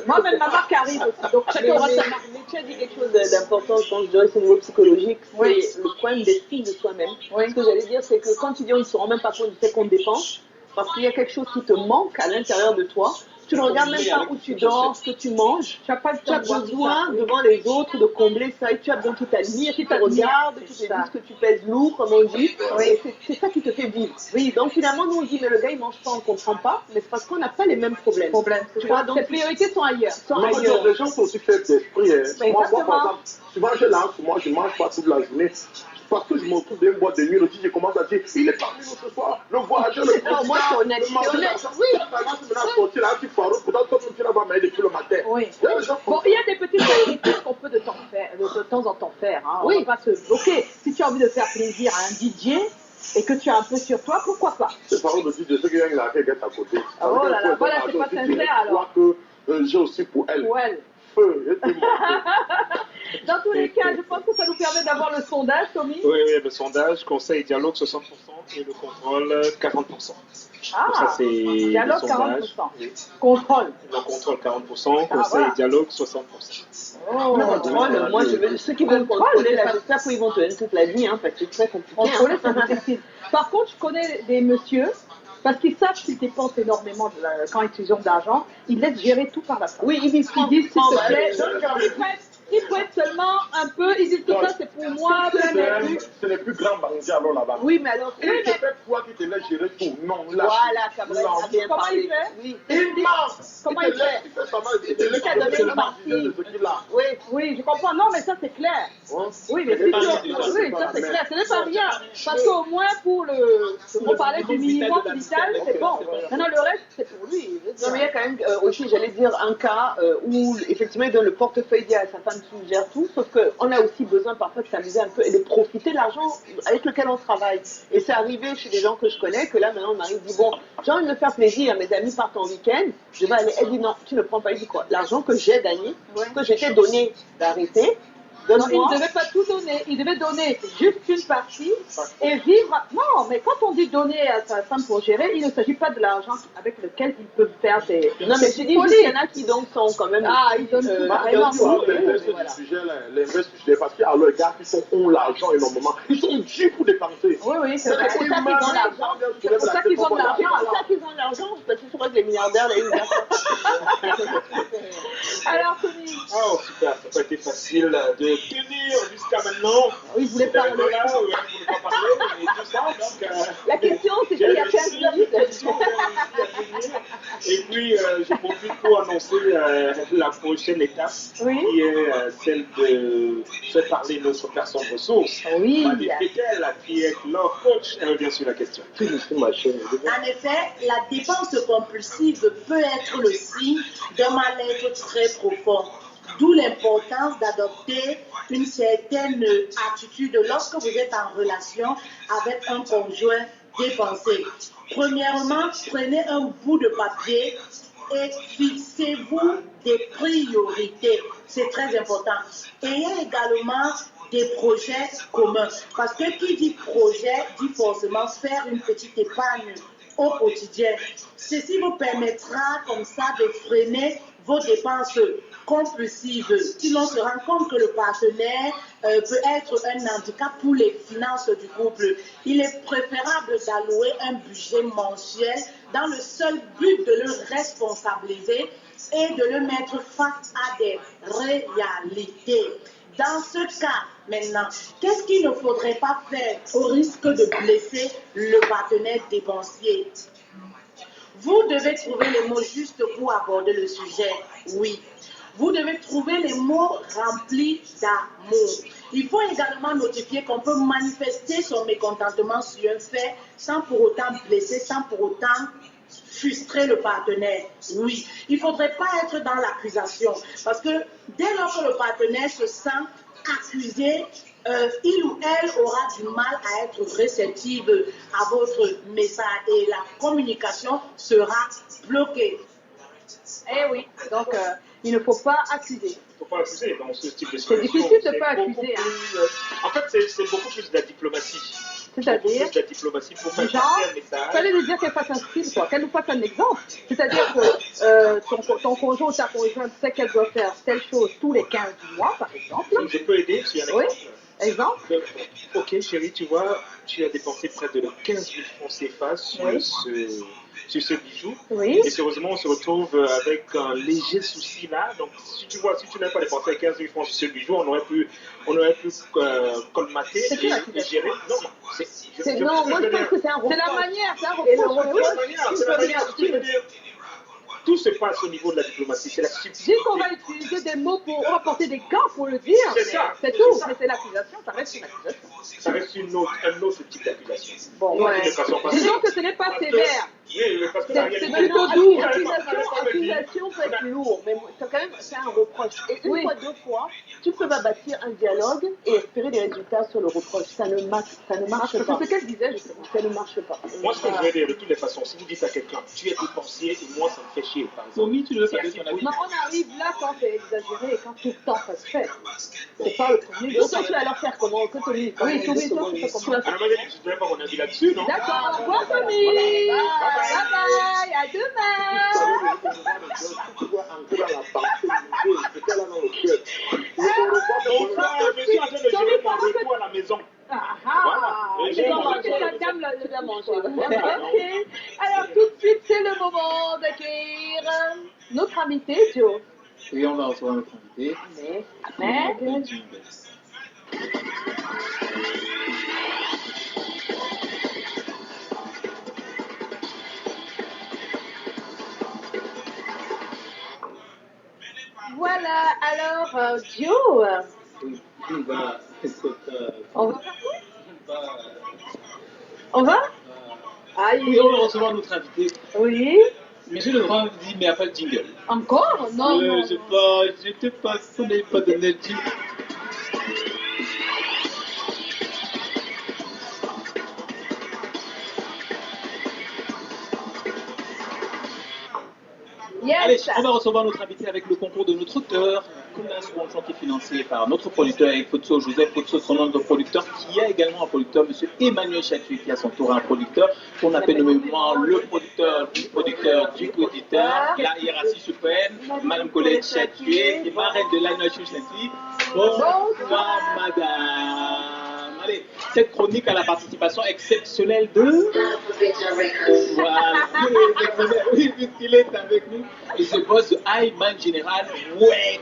moi-même ma marque arrive aussi. Donc chacun aura sa marque. Mais tu as dit quelque chose d'important, je pense, je dirais, c'est au niveau psychologique. C'est le problème d'estime de soi-même. Ce que j'allais dire, c'est que quand tu dis on ne se rend même pas compte du fait qu'on dépense, parce qu'il y a quelque chose qui te manque à l'intérieur de toi, tu ne regardes même pas où tu dors, ce que tu manges. Tu as besoin devant les autres de combler ça et tu as besoin qu'ils t'admirent, qu'ils te regardent, qu'ils te disent que tu pèses lourd, comme on dit. C'est ça qui te fait vivre. Oui, donc finalement, nous on dit, mais le gars il mange pas, on ne comprend pas, mais c'est parce qu'on n'a pas les mêmes problèmes. Tu vois, donc les priorités sont ailleurs. Les gens sont aussi faibles d'esprit. Moi, par exemple, souvent je lance, moi je ne mange pas toute la journée. Parce que je me retrouve dans une boîte de nuit, aussi je commence à dire, il est parmi nous ce soir, le voyageur, le président, moi je suis honnête. Oui, sortir là, tu pars, peut-être que tu vas m'aider depuis le matin. Oui. Bon, il y a des petites sacrifices qu'on peut de temps en temps faire. Hein. On va pas se bloquer. Si tu as envie de faire plaisir à un DJ et que tu as un peu sur toi, pourquoi pas? C'est par exemple de DJ, ceux qui viennent la règle à côté. Oh là là, voilà, c'est pas sincère alors. Je crois que j'ai aussi pour elle. Pour elle. Feu, Dans tous les cas, je pense que ça nous permet d'avoir le sondage, Tommy. Oui, le sondage, conseil et dialogue 60% et le contrôle 40%. Ah, donc ça, c'est dialogue le sondage. 40%. Contrôle. Le contrôle 40%, conseil et dialogue 60%. Oh, le contrôle, moi, ceux qui veulent contrôler, là, j'espère qu'ils vont tenir toute la vie, hein, parce que c'est très compliqué. Contrôler, c'est difficile. Par contre, je connais des messieurs, parce qu'ils savent qu'ils dépensent énormément quand ils ont d'argent, ils laissent gérer tout par la femme. Oui, ils disent, s'il te plaît, ils prêtent seulement un peu, ils disent tout ça, c'est pour moi. C'est les plus grands bandits alors là-bas. Oui, mais alors, c'est peut-être toi qui te laisses gérer tout. Non, là. Voilà, Cabrel a bien comment parlé. il fait? Oui. Il ment. Comment il fait? Il te laisse donné une partie. Oui, je comprends. Non, mais ça, c'est clair. Oui, mais c'est sûr. Oui, ça, c'est clair. Ce n'est pas rien. Parce qu'au moins, on parlait du minimum vital, c'est bon. Maintenant, le reste, c'est pour lui. Non, mais il y a quand même aussi, j'allais dire, un cas où, effectivement, il donne le portefeuille à sa femme qui gère tout, sauf qu'on a aussi besoin parfois de s'amuser un peu et de profiter de l'argent avec lequel on travaille. Et c'est arrivé chez des gens que je connais que là, maintenant, le mari dit, bon, j'ai envie de me faire plaisir, mes amis partent en week-end, je vais aller. Elle dit, non, tu ne prends pas. Il dit quoi? L'argent que j'ai gagné, que je t'ai donné d'arrêter. Non, il ne devait pas tout donner. Il devait donner juste une partie et vivre. Non, mais quand on dit donner à sa femme pour gérer, il ne s'agit pas de l'argent avec lequel il peut faire des. Non, mais je dis, il y en a qui donc sont quand même. Ah, ils donnent tout vraiment. Les vrais sujets, parce qu'il y a les gars qui ont l'argent énormément. Ils sont durs pour dépenser. Oui, c'est vrai. C'est pour ça qu'ils ont l'argent. C'est pour ça qu'ils ont de l'argent. C'est pour ça qu'ils ont de l'argent. Parce que je crois que les milliardaires, là, ils Alors, Tony. Oh, super, ça n'a pas été facile de tenir jusqu'à maintenant. Oui, je voulais parler. Là, je voulais pas parler, mais tout ça. Donc, la question, c'est qu'il y a 15 minutes. Et puis, je profite pour annoncer la prochaine étape, qui est celle de se parler de notre personne ressource. Oui. Maddy Fetel, qui est leur coach, elle revient sur la question. En effet, la dépense compulsive peut être le signe d'un mal-être très profond. D'où l'importance d'adopter une certaine attitude lorsque vous êtes en relation avec un conjoint dépensé. Premièrement, prenez un bout de papier et fixez-vous des priorités. C'est très important. Ayez également des projets communs. Parce que qui dit projet dit forcément faire une petite épargne au quotidien. Ceci vous permettra comme ça de freiner vos dépenses compulsives. Si l'on se rend compte que le partenaire peut être un handicap pour les finances du couple, il est préférable d'allouer un budget mensuel dans le seul but de le responsabiliser et de le mettre face à des réalités. Dans ce cas, maintenant, qu'est-ce qu'il ne faudrait pas faire au risque de blesser le partenaire dépensier? Vous devez trouver les mots justes pour aborder le sujet, oui. Vous devez trouver les mots remplis d'amour. Il faut également notifier qu'on peut manifester son mécontentement sur un fait sans pour autant blesser, sans pour autant frustrer le partenaire. Oui, il ne faudrait pas être dans l'accusation parce que dès lors que le partenaire se sent accusé, il ou elle aura du mal à être réceptive à votre message et la communication sera bloquée. Eh oui, donc il ne faut pas accuser. Il ne faut pas accuser dans ce type de situation. C'est difficile de ne pas accuser. En fait, c'est beaucoup plus de la diplomatie. C'est-à-dire de la diplomatie pour faire genre, passer un message. fallait lui dire qu'elle fasse un style, quoi, qu'elle nous fasse un exemple. C'est-à-dire que ton conjoint ou ta conjointe sait qu'elle doit faire telle chose tous les 15 mois, par exemple. Je peux aider sur un exemple. Oui. Exemple. Ok, chérie, tu vois, tu as dépensé près de 15 000 francs CFA sur ce bijou. Oui. Et sérieusement, on se retrouve avec un léger souci là. Donc, si tu n'avais pas dépensé 15 000 francs sur ce bijou, on aurait pu colmater et gérer. Non, moi je pense que c'est un reproche. C'est la manière, c'est un Et le reproche. Tout se passe au niveau de la diplomatie, c'est la subtilité. Dis qu'on va utiliser des mots on va porter des gants pour le dire. C'est ça. C'est tout. Mais c'est l'accusation, ça reste une accusation. Ça reste un autre type d'accusation. Bon, ouais. Disons que ce n'est pas sévère. Oui, parce que c'est plutôt doux. Accusation peut être lourd, mais c'est un reproche. Et une fois, 2 fois, tu peux pas bâtir un dialogue et espérer des résultats sur le reproche. Ça ne marche pas. C'est ce qu'elle disait, justement. Ça ne marche pas. Moi, ce que je vais dire de toutes les façons, si vous dites à quelqu'un, tu es dépensier et moi, moi, ça me fait chier. Par exemple, tu ne veux pas donner ton avis. Non, on arrive là quand c'est exagéré et quand tout le temps ça se fait. C'est pas le premier. Donc, tu vas leur faire comment que Tommy. Oui, Tommy, toi, tu fais comment. Alors, moi, je ne dirais pas mon avis là-dessus, non? D'accord, au revoir, Tommy. Bye bye, à demain. Tu dois entrer dans la pensée, c'est qu'elle a dans le cœur. Donc, je suis en train de jouer mon retour à la maison. Voilà. Et C'est j'ai bon, mangé. que ta dame le bien mangé. Ok. Alors, tout de suite, c'est le moment d'accueillir notre invité, Joe. Et on va recevoir notre invité. Mais. Voilà, alors, Joe. Oui, on va. On va faire quoi? On va? Aïe. Oui, on va recevoir notre invité. Oui. Mais j'ai le droit de dire, mais il n'y a pas de jingle. Encore? Non, non. Je t'ai pas donné le jingle. Yes. Allez, on va recevoir notre invité avec le concours de notre auteur, Colin Souanchon, qui est financé par notre producteur Eric Futso, Joseph Futso, son nom de producteur, qui a également un producteur, M. Emmanuel Chatué, qui a son tour un producteur, qu'on appelle nommément le producteur du producteur, la hiérarchie suprême, Mme Colette Chatué, qui est marraine de l'animation Chatué. Bonsoir, madame. Allez, cette chronique a la participation exceptionnelle de... Voilà, oui, puisqu'il est avec nous. Et ce boss de Highman Général, ouais,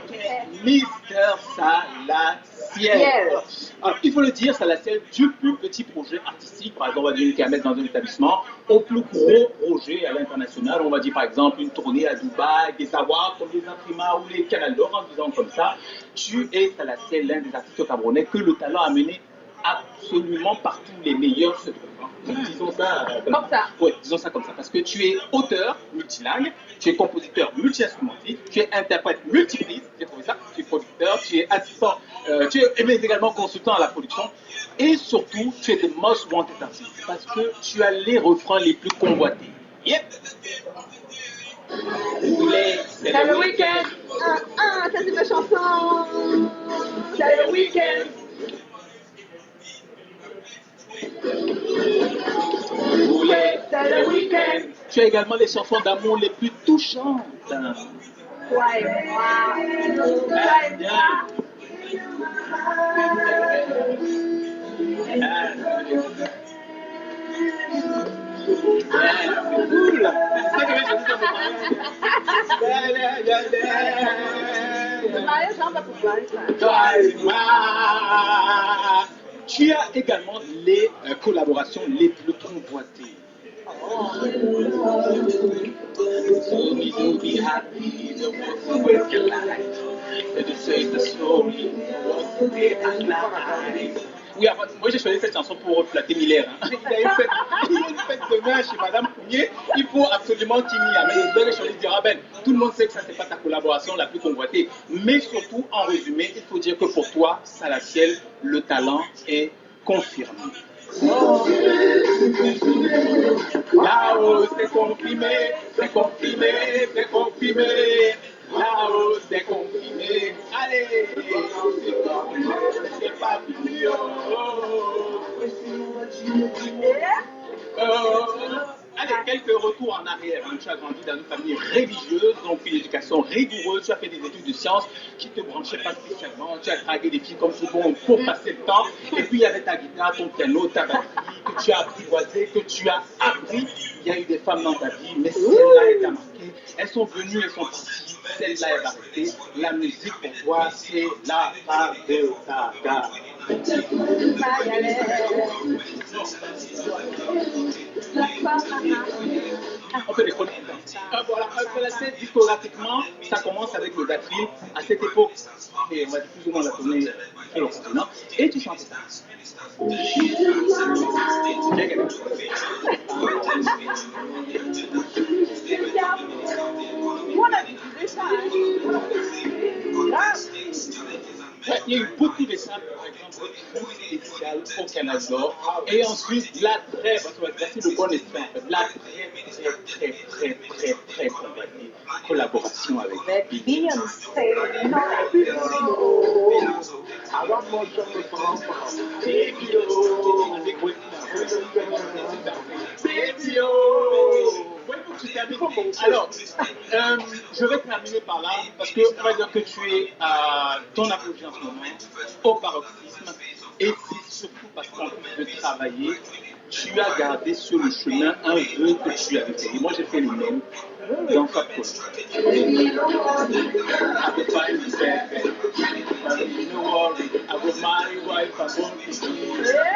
Mister Salaciel. Alors, il faut le dire, Salaciel, du plus petit projet artistique, par exemple, on va dire qu'à mettre dans un établissement, au plus gros projet à l'international, on va dire par exemple une tournée à Dubaï, des awards comme les Imprima ou les Canal d'Or, en disant comme ça, tu es Salaciel, l'un des artistes camerounais que le talent a mené absolument partout les meilleurs se trouvent. Disons ça comme ça. Oui, disons ça comme ça. Parce que tu es auteur multilingue, tu es compositeur multi-instrumentiste, tu es interprète multiprise, j'ai trouvé ça, tu es producteur, tu es assistant, tu es également consultant à la production. Et surtout, tu es the most wanted artist. Parce que tu as les refrains les plus convoités. Yep! C'est le week-end. Ça c'est ma chanson. C'est le week-end. C'est le week-end. Tu as également les chansons d'amour les plus touchantes. Ouais, Tu as également les collaborations les plus convoitées. So be happy, the one with your life. And to say the story, one day at night. Oui, moi j'ai choisi cette chanson pour flatter Miller. Hein. Il y a une fête demain chez Madame Fournier, il faut absolument qu'il y ait. Mais j'ai choisi de dire, ah ben, tout le monde sait que ça c'est pas ta collaboration la plus convoitée. Mais surtout, en résumé, il faut dire que pour toi, Salaciel, le talent est confirmé. Là-haut, c'est comprimé, c'est comprimé, c'est comprimé. Là-haut, c'est comprimé. Allez, c'est pas fini. Allez, quelques retours en arrière. Tu as grandi dans une famille religieuse, donc une éducation rigoureuse. Tu as fait des études de sciences qui ne te branchaient pas spécialement. Tu as dragué des filles comme tout le monde pour passer le temps. Et puis il y avait ta guitare, ton piano, ta batterie que tu as apprivoisé, que tu as appris. Il y a eu des femmes dans ta vie, mais celle-là, elle t'a marqué. Elles sont venues, elles sont parties. Celle-là, elle va rester. La musique pour toi, c'est la part de ta gare. On fait des chroniques. Voilà, discographiquement, ça commence avec le Datril. À cette époque, et on va dire plus ou moins la tournée à l'Occident. Et tu chantes ça. Il y a eu beaucoup de samples, par exemple, spécial au Canada. Et ensuite, la très, voici le bon esprit, en fait, la très très très convoitée collaboration avec Beyoncé. Avant moi, je me prends Baby Oh, avec Whitney. Baby Oh. Ouais, faut que tu termines. Alors, je vais terminer par là parce que on va dire que tu es à ton apogée en ce moment, au paroxysme, et c'est surtout parce qu'en plus de travailler, tu as gardé sur le chemin un vœu que tu avais fait. Et moi, j'ai fait le même dans sa poche. I will find the bed, no worry, I will marry wife, I won't be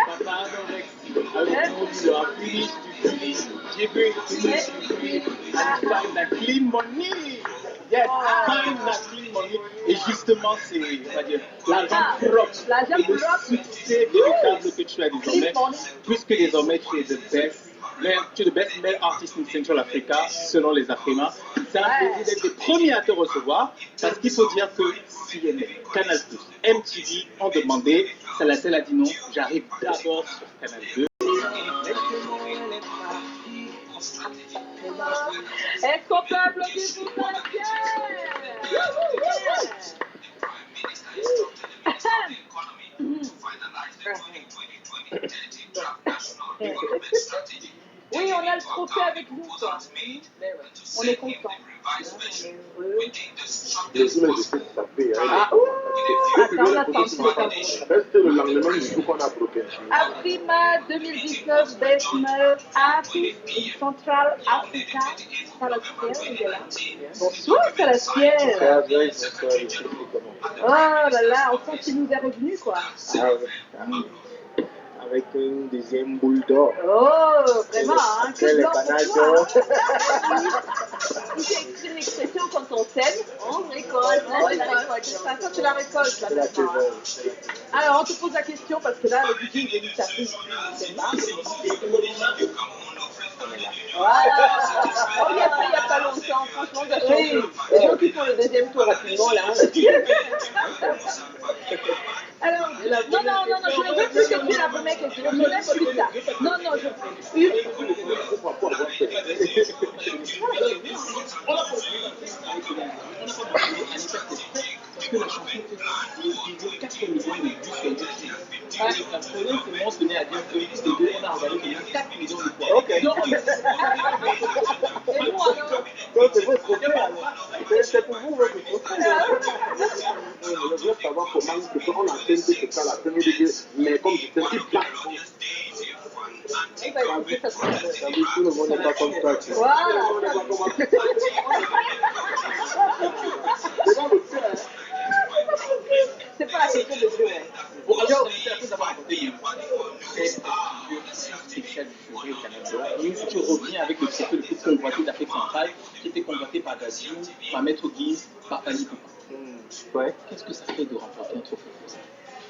Papa anorexia, I will know you are finished to finish, giving to me, and find that clean money. Yes, find that clean money. Et justement, c'est, on va dire, l'argent propre et le succès véritable que tu as désormais, puisque désormais tu es the best male artist in Central Africa, selon les Afrima. C'est un plaisir d'être le premier à te recevoir, parce qu'il faut dire que CNN, Canal+, MTV ont demandé, Salacel a dit non, j'arrive d'abord sur Canal 2. Est-ce qu'on peut applaudir pour Oui, on a le trophée avec nous, quoi. On est content. On est heureux. Les humains, je sais que ça fait. Attends, on attend. Est-ce que le lendemain du coup qu'on a bloqué? Afrima 2019 Best Male Artist in Central Africa. Salaciel, il est là. Bonsoir, Salaciel. Oh là là, on sent qu'il nous est revenu, quoi. Avec une deuxième boule d'or. Oh, vraiment, hein, que le d'or canal pour toi. d'or. Si j'exprime l'expression quand on sème, on récolte. De toute façon, tu la récoltes, là, maintenant, hein. Alors, on te pose la question, parce que là, le budget, il est venu taper ici, c'est là. Voilà. On y a pris il n'y a pas longtemps, franchement, ça change. Les gens qui font le deuxième tour rapidement, là. Alors, non, je ne veux plus que tu la remets, que je ne veux plus ça. Non, je veux. Parce que la chanson fait 6,4 millions de vues sur YouTube. La problème, c'est qu'on se tenait à dire que les deux, on a regardé qu'il y a 4 millions de fois. Ok. Donc, c'est votre trophée, alors. C'est pour vous, votre trophée. Je veux savoir comment on a fait que ça, la première idée, mais comme je sais, il place. Ça veut dire que tout le monde n'est pas comme ça. Voilà. C'est pas la question de Dieu. Bon, alors, c'est après d'avoir abordé le spécial du jury au Canada. Et tu reviens avec le trophée le plus convoité d'Afrique centrale, qui était convoité par Dazou, par Maître Gims, par Ali Boukou. Ouais. Qu'est-ce que ça fait de remporter un trophée comme ça?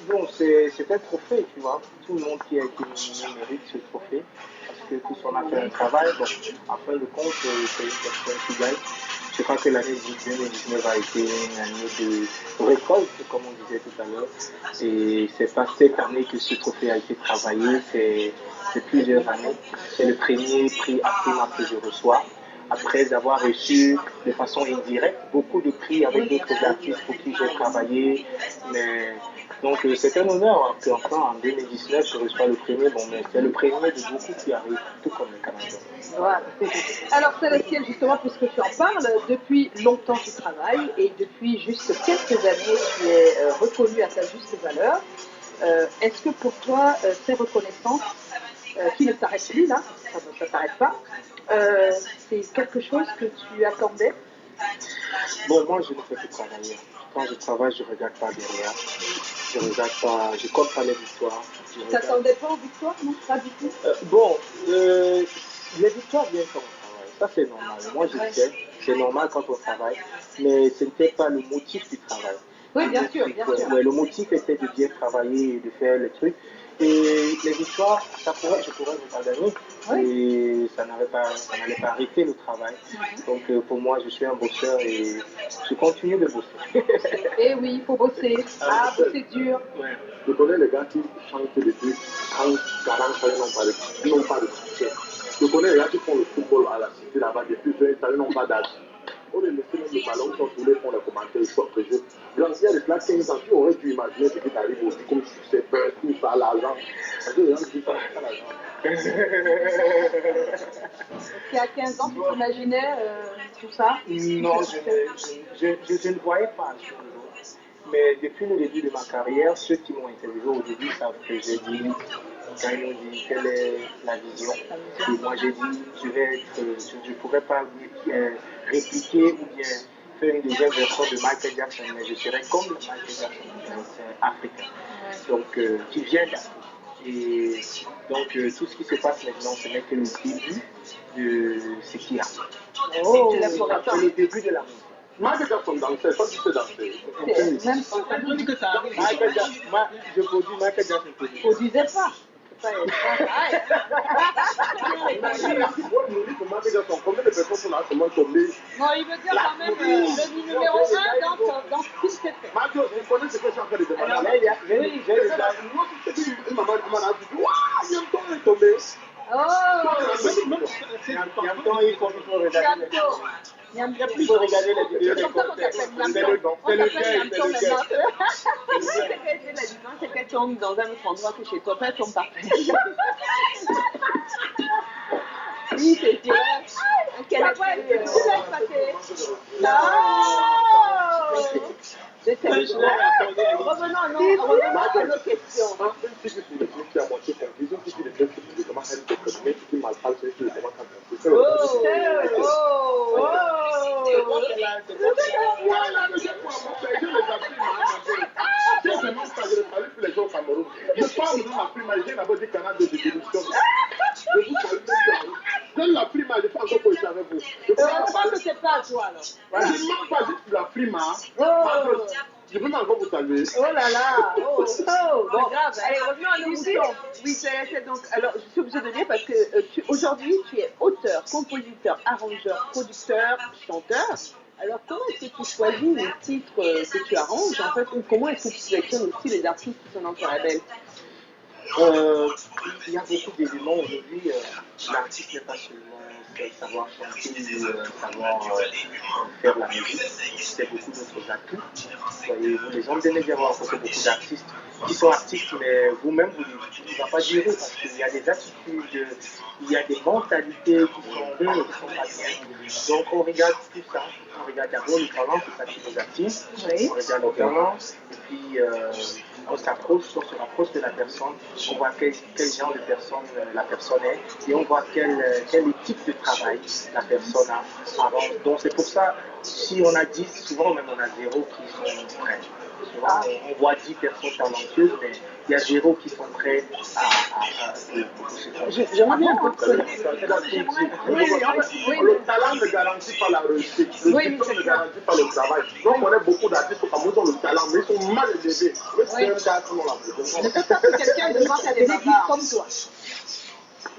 Bon, c'est un trophée, tu vois. Tout le monde qui a été nominé mérite ce trophée. Parce que tous on a fait un travail. Donc, en fin de compte, c'est une personne qui gagne. Je crois que l'année 2019 a été une année de récolte, comme on disait tout à l'heure. Et c'est pas cette année que ce trophée a été travaillé, c'est plusieurs années. C'est le premier prix Afrima que je reçois. Après avoir reçu de façon indirecte beaucoup de prix avec d'autres artistes pour qui j'ai travaillé. Donc c'est un honneur qu'enfin en 2019 je reçois le premier. Bon, mais c'est le premier de beaucoup qui arrive, tout comme le Canada. Voilà. Alors, Célestiel, justement, puisque tu en parles, depuis longtemps tu travailles et depuis juste quelques années tu es reconnu à ta juste valeur. Est-ce que pour toi, ces reconnaissances, qui ne s'arrêtent plus là, ça ne s'arrête pas, c'est quelque chose que tu attendais? Bon, moi je ne fais que travailler. Quand je travaille, je ne regarde pas derrière. Je regarde pas, je compte pas les victoires. Tu t'attendais pas aux victoires, non? Pas du tout. Les victoires viennent quand on travaille. Ça c'est normal. Moi je sais, c'est normal quand on travaille, mais ce n'était pas le motif du travail. Oui, bien sûr, bien sûr. Ouais, le motif était de bien travailler et de faire les trucs. Et les victoires, je pourrais ne pas gagner. Oui. Et ça n'allait pas arrêter le travail. Donc pour moi, je suis un bosseur et je continue de bosser. Eh oui, il faut bosser. Ah, bosser dur. Ouais. Je connais les gars qui chantent depuis 30, 40 ans, n'ont pas de succès. Je connais les gars qui font le football à la cité là-bas depuis 20 ans, ils n'ont pas d'âge. On les laissait même le ballon, ils sont tous les font les commentaires, ils sortent le jeu. L'ancien de cela, 15 ans, tu aurais dû imaginer ce qui t'arrive aussi, comme succès, peur, tout ça, l'argent. Parce que les gens disent pas l'argent. Est-ce qu'à 15 ans, tu t'imaginais tout ça? Non, je ne voyais pas un jour. Mais depuis le début de ma carrière, ceux qui m'ont interviewé au début savent que j'ai dit, quand ils m'ont dit quelle est la vision, et moi j'ai dit, je ne pourrais pas répliquer ou bien faire une deuxième version de Michael Jackson, mais je serais comme le Michael Jackson, africain, donc qui vient d'Afrique. Et donc tout ce qui se passe maintenant, ce n'est que le début de ce qui arrive. Oh, c'est le début de la musique. Michael Jackson dansait, pas du tout dansé. Même pas. Que ça arrive. Michael Jackson, je produis Michael Jackson. On disait pas. Combien de personnes sont là seulement tombées? Non, il veut dire quand même le numéro 1 dans ce qu'il s'est fait. Mathieu, vous connaissez ce que je suis en train de demander? Oui, moi, je suis une maman dit, waouh, Yanton est tombé. Oh, Yanton, il faut regarder. Il faut regarder la vidéo des concerts. C'est le c'est qu'elle tombe dans un autre endroit que chez toi, pas tombe partout. Oui, c'est sûr. Quelle est revenons à nos questions. Donne la prime, je pense qu'on peut échanger vous. Je pense que c'est pas à toi alors. Je ne demande pas juste la prime. Je peux encore vous saluer. Oh là là. Bon, grave. Allez, revenons à nos moutons. Oui, c'est donc. Alors, je suis obligée de dire parce que aujourd'hui, tu es auteur, compositeur, arrangeur, producteur, chanteur. Alors, comment est-ce que tu choisis les titres que tu arranges en fait, ou comment est-ce que tu sélectionnes aussi les artistes qui sont dans ton label? Il y a beaucoup d'éléments aujourd'hui. L'artiste n'est pas seulement savoir chanter, savoir faire la musique. C'est beaucoup d'autres atouts. Voyez-vous, les gens aiment bien voir beaucoup d'artistes qui sont artistes, mais vous-même, vous ne va pas gérer parce qu'il y a des attitudes, il y a des mentalités qui sont pas bien. Donc on regarde tout ça. On regarde d'abord le talent qui s'attire aux artistes. Oui. On regarde le talent et puis on se rapproche de la personne, on voit quel genre de personne la personne est et on voit quel type de travail la personne a avant. Donc c'est pour ça, si on a 10, souvent même on a 0 qui sont prêts. Souvent on voit 10 personnes talentueuses, mais il y a 0 qui sont prêts à j'aimerais bien un peu le talent ne garantit pas la réussite. Le diplôme ne garantit pas le travail. Donc on connaît beaucoup d'artistes qui ont le talent, mais ils sont mal élevés. Mais c'est quelqu'un de voir des églises comme toi.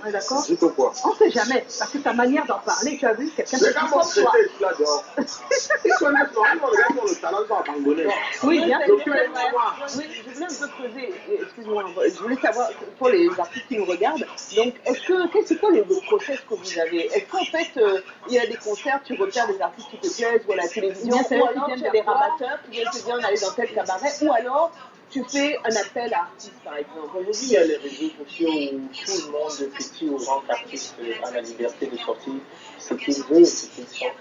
Ouais, d'accord. Dis quoi? On ne sait jamais, parce que ta manière d'en parler, tu as vu, quelqu'un qui comme toi. Ils connaissent le talent, ils sont abandonnés. Oui, bien sûr. Oui, je voulais un peu creuser, excuse-moi, je voulais savoir, pour les artistes qui nous regardent, donc, c'est quoi le process que vous avez? Est-ce qu'en fait, il y a des concerts, tu repères des artistes qui te plaisent, ou à la télévision, ou alors tu as des rabatteurs qui viennent te dire on allait dans tel cabaret, ou alors tu fais un appel à artistes, par exemple. Aujourd'hui, il y a les réseaux sociaux où tout le monde, petit ou grand artiste, a la liberté de sortir ce qu'il veut et ce qu'il sent.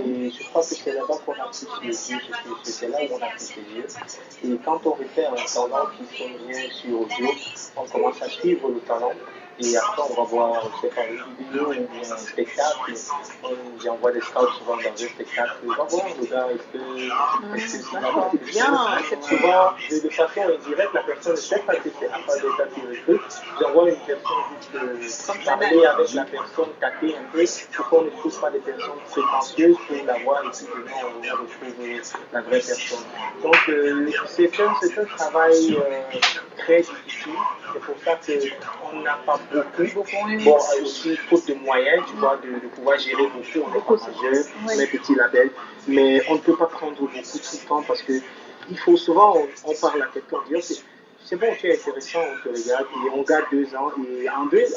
Et je crois que c'est là-bas qu'on a plus les yeux, c'est là où on a plus les yeux. Et quand on repère un talent qui sonne bien sur audio, on commence à suivre le talent. Et après, on va voir, je sais pas, une vidéo ou un spectacle. J'envoie des scouts souvent dans un spectacle. On va voir le gars, est-ce que c'est bien. Souvent, de façon indirecte, la personne ne sait pas que c'est à part de taper le truc. J'envoie une personne juste parler avec la personne, taper un peu, pour qu'on ne trouve pas des personnes prétentieuses pour la voir et puis on retrouve la vraie personne. Donc, c'est un travail très difficile. C'est pour ça qu'on n'a pas beaucoup. Bon, aussi faute de moyens, tu vois, de pouvoir gérer beaucoup. On n'est pas majeur, on est petit label, mais on ne peut pas prendre beaucoup de temps parce que il faut souvent, on parle à quelqu'un, on dit, c'est bon, tu es intéressant, on te regarde, et on garde 2 ans, et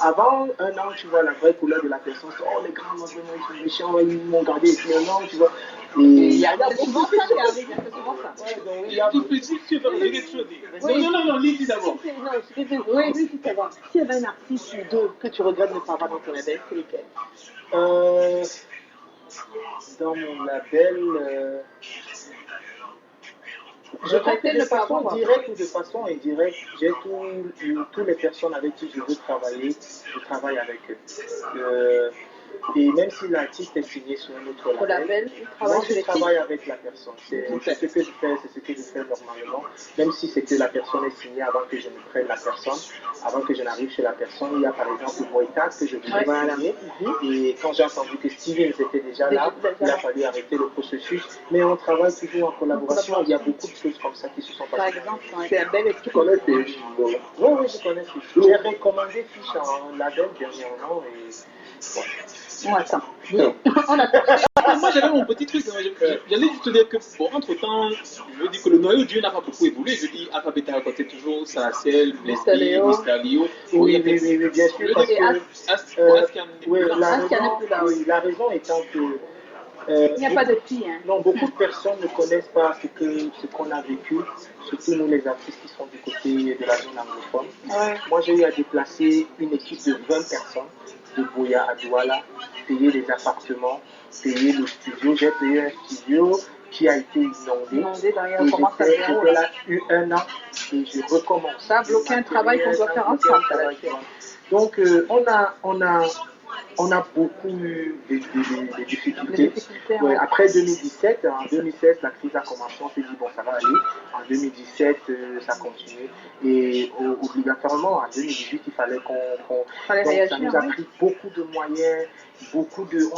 avant 1 an, tu vois la vraie couleur de la personne, oh les grands, ils sont méchants, ils m'ont gardé, et puis 1 an, tu vois, et il y a souvent ça qui arrive, c'est souvent ça. Ouais, donc il y a beaucoup de choses. Non, Lydie d'abord. Oui, S'il y avait un artiste ou deux que tu regrettes ne pas avoir dans ton label, c'est lesquels? Dans mon label, je crois que de façon directe ou de façon indirecte, j'ai toutes les personnes avec qui je veux travailler, je travaille avec eux. Et même si l'artiste est signé sur un autre label, moi je travaille avec la personne. C'est ce que je fais, c'est ce que je fais normalement. Même si c'est que la personne est signée avant que je ne prenne la personne, avant que je n'arrive chez la personne, il y a par exemple Boyka que je voulais signer. Et quand j'ai entendu que Steven était déjà là, il a fallu arrêter le processus. Mais on travaille toujours en collaboration. Il y a beaucoup de choses comme ça qui se sont passées. Par exemple, c'est un bel esprit. Tu connais Fish? Oui, je connais Fish. J'ai recommandé Fish en label dernièrement et voilà. On attend. On attend. Moi, j'avais mon petit truc. J'allais juste te dire que, bon, entre-temps, je veux dire que le noyau dur n'a pas beaucoup évolué. Je dis, Alpha Beta racontait toujours Saracel, Mr. Léo. Oui, bien sûr. Parce que la raison étant que il n'y a pas de filles. Hein. Non, beaucoup de personnes ne connaissent pas ce qu'on a vécu, surtout nous les artistes qui sont du côté de la zone anglophone. Ouais. Moi, j'ai eu à déplacer une équipe de 20 personnes de Buea à Douala, payer les appartements, payer le studio. J'ai payé un studio qui a été inondé. D'ailleurs, j'étais là eu 1 an et je recommence. Ça a bloqué un travail qu'on doit faire ensemble. Donc, on a beaucoup eu des difficultés. Ouais. Après 2017, en 2016, la crise a commencé. On s'est dit, bon, ça va aller. En 2017, ça continue. Et obligatoirement, en 2018, il fallait qu'on donc, ça nous a pris beaucoup de moyens. On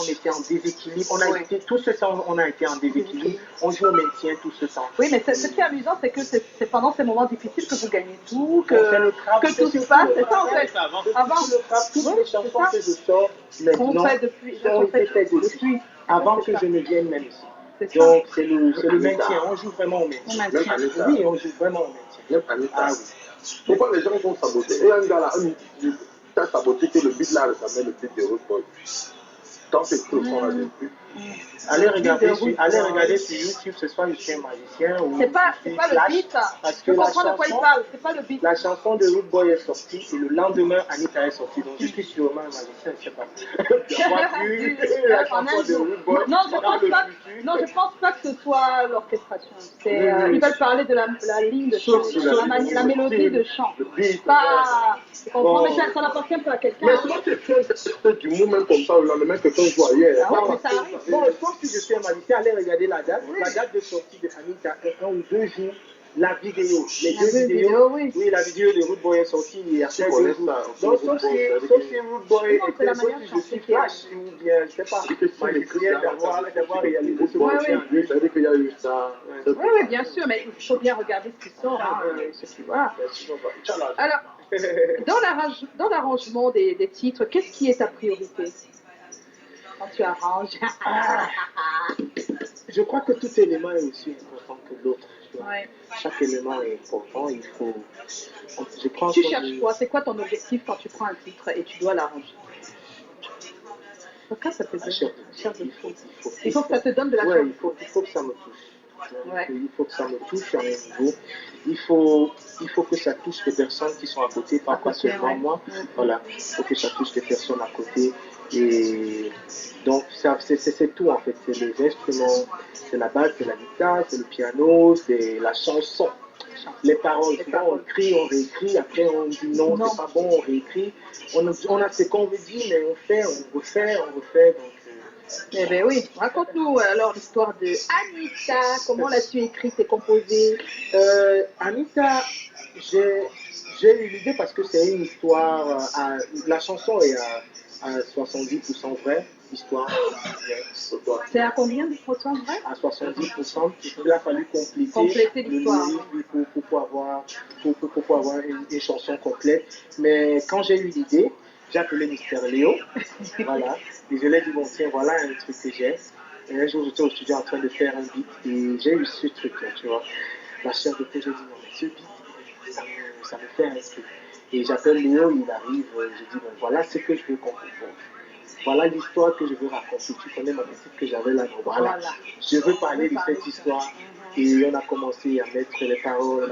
était en déséquilibre. Tout ce temps, on a été en déséquilibre. On joue au maintien tout ce temps. Oui, mais ce qui est amusant, c'est que c'est pendant ces moments difficiles que vous gagnez tout, que tout se passe. C'est ça en fait. Avant, toutes les chansons que je sors maintenant ont été faites depuis avant que je ne vienne même ici. Donc c'est le maintien. On joue vraiment au maintien. Oui, on joue vraiment au maintien. Ah oui. Pourquoi les gens vont saboter? Et un gars là, t'as saboté que le beat là récemment le beat de Road Boy. Tant que tout le monde a depuis. Allez regarder sur YouTube ce soir, je suis un magicien. C'est pas le beat, parce que je comprends de quoi il parle, c'est pas le beat. La chanson de Root Boy est sortie et le lendemain, Anita est sortie. Donc je suis sûrement un magicien, je sais pas. D'avoir vu la chanson de Root Boy. Non, je pense pas que ce soit l'orchestration. Ils veulent parler de la ligne de chant, la mélodie de chant. Pas. Mais ça n'appartient pas à quelqu'un. Mais souvent, tu fais du mouvement comme ça, le lendemain, quelqu'un joue ailleurs. Bon, je pense que je suis un magicien. Allez regarder la date. La date de sortie de Anita est 1 ou 2 jours. La vidéo, les 2 vidéos, oui, la vidéo de Root Boy est sortie il y a 2 jours. Donc, sauf si Root Boy était sorti, je suis flash, ou bien, je ne sais pas, magicien d'avoir réalisé ce projet. Ça veut dire qu'il y a eu ça. Oui, bien sûr, mais il faut bien regarder ce qui sort. Voilà. Alors, dans l'arrangement des titres, qu'est-ce qui est ta priorité quand tu arranges? Je crois que tout élément est aussi important que l'autre. Ouais. Chaque élément est important. Il faut. Tu cherches quoi? C'est quoi ton objectif quand tu prends un titre et tu dois l'arranger? Pourquoi ça fait plaisir? Il faut que ça te donne de la chance. Oui, il faut que ça me touche. Ouais. Il faut que ça me touche à un niveau. Il faut que ça touche les personnes qui sont à côté, pas seulement moi. Voilà. Il faut que ça touche les personnes à côté. Et donc, c'est tout en fait. C'est les instruments, c'est la basse, c'est la guitare, c'est le piano, c'est la chanson. Les paroles, souvent on écrit, on réécrit, après on dit non, c'est pas bon, on réécrit. On a ce qu'on veut dire, mais on fait, on refait. Donc, eh bien oui, raconte-nous alors l'histoire de Anita. Comment l'as-tu écrite et composée? Anita, j'ai eu l'idée parce que c'est une histoire. La chanson est à 70% vraie, histoire. C'est à combien de pourcents vrai? À 70%. Il a fallu compléter l'histoire pour avoir une chanson complète. Mais quand j'ai eu l'idée, j'ai appelé Mr. Léo. Voilà. Et je lui ai dit, bon, tiens, voilà un truc que j'ai. Et un jour, j'étais au studio en train de faire un beat et j'ai eu ce truc-là, tu vois. La chef de projet dit, non, mais ce beat, ça me fait un truc. Et j'appelle Léo, il arrive, je dis, bon, voilà ce que je veux qu'on compose. Voilà l'histoire que je veux raconter. Tu connais ma petite que j'avais là. Voilà. Je veux parler de cette histoire. Et on a commencé à mettre les paroles,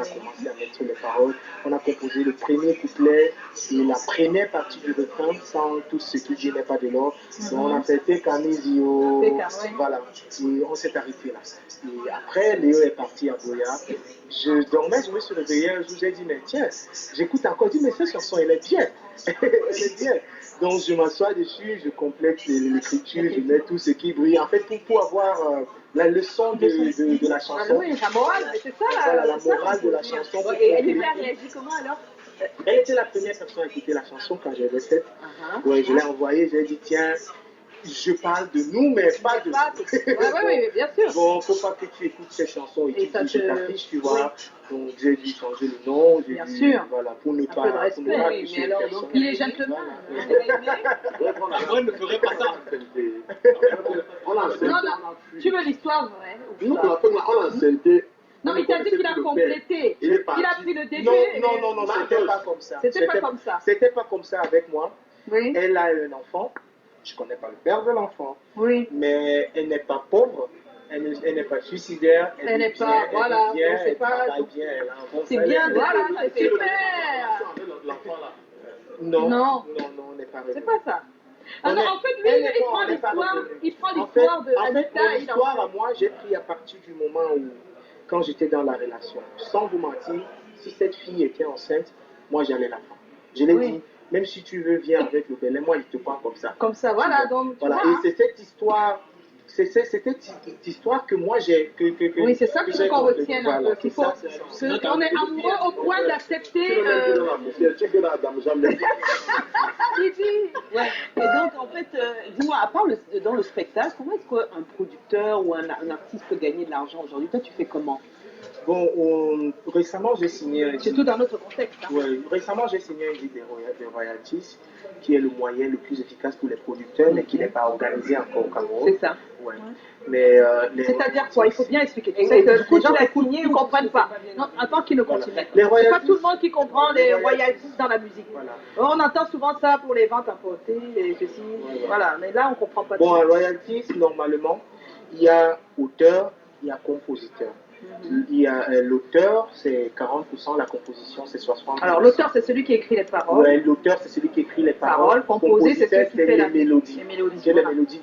on a composé le premier couplet et la première partie du refrain sans tout ce qui dit n'est pas de l'or. Donc on a fait Camizio, voilà, et on s'est arrêté là. Et après, Léo est parti à Goya. Je dormais, je me suis réveillé un jour, j'ai dit, mais tiens, j'écoute encore, je dis, mais cette chanson, elle est bien. Elle est bien. Donc je m'assois dessus, je complète l'écriture, je mets tout ce qui brille. En fait, pour avoir la leçon de la chanson. Oui, la morale, c'est ça. Voilà, la morale de la chanson. Et elle a réagi comment alors? Elle était la première personne à écouter la chanson quand je l'ai faite. Ouais, je l'ai envoyée, j'ai dit, tiens, je parle de nous, mais pas de nous. Oui, bien sûr. Bon, faut pas que tu écoutes ces chansons et tu dis, je t'affiche, tu vois. Donc j'ai dû changer le nom, j'ai dit, voilà, pour ne pas toucher personne. Il est gentleman. Moi, ne ferais pas ça. Non, tu veux l'histoire vraie? Nous, on a ancienneté. Non, mais il t'a dit qu'il a complété. Il a pris le début. Non, c'était pas comme ça. C'était pas comme ça. C'était pas comme ça avec moi. Oui. Elle a un enfant. Je connais pas le père de l'enfant. Oui. Mais elle n'est pas pauvre. Elle n'est pas suicidaire. Elle n'est pas, voilà. Elle travaille bien. C'est bien, voilà, c'est super. Non, on n'est pas revenu. C'est pas ça. Alors en fait, lui, il prend l'histoire de Anita. En fait, l'histoire à moi, j'ai pris à partir du moment où, quand j'étais dans la relation, sans vous mentir, si cette fille était enceinte, moi j'allais la prendre. Je l'ai dit, même si tu veux, viens avec le bel, moi il te prend comme ça. Comme ça, voilà. Donc, voilà. Et c'est cette histoire. C'était cette histoire que moi j'ai. Oui, c'est ça qu'il faut qu'on retienne un peu. On est amoureux au point d'accepter. Et donc, en fait, dis-moi, à part dans le spectacle, comment est-ce qu'un producteur ou un artiste peut gagner de l'argent aujourd'hui? Toi, tu fais comment? Bon, récemment j'ai signé un deal. Surtout dans notre contexte. Hein. Oui, récemment j'ai signé un deal des royalties, qui est le moyen le plus efficace pour les producteurs, mais qui n'est pas organisé encore au Cameroun. C'est ça. Ouais. Mais c'est-à-dire quoi? Il faut bien expliquer. Tu sais que les gens qui ne comprennent pas. Non, attends qu'ils ne continuent. C'est pas tout le monde qui comprend les royalties dans la musique. Voilà. On entend souvent ça pour les ventes importées, et ceci. Voilà. Mais là, on ne comprend pas. Bon, en royalties, normalement, il y a auteur, il y a compositeur. Il y a l'auteur, c'est 40%, la composition, c'est 60%. Alors, l'auteur, c'est celui qui écrit les paroles. Oui, l'auteur, c'est celui qui écrit les paroles. Composer, c'est celui qui fait les mélodies. C'est les mélodies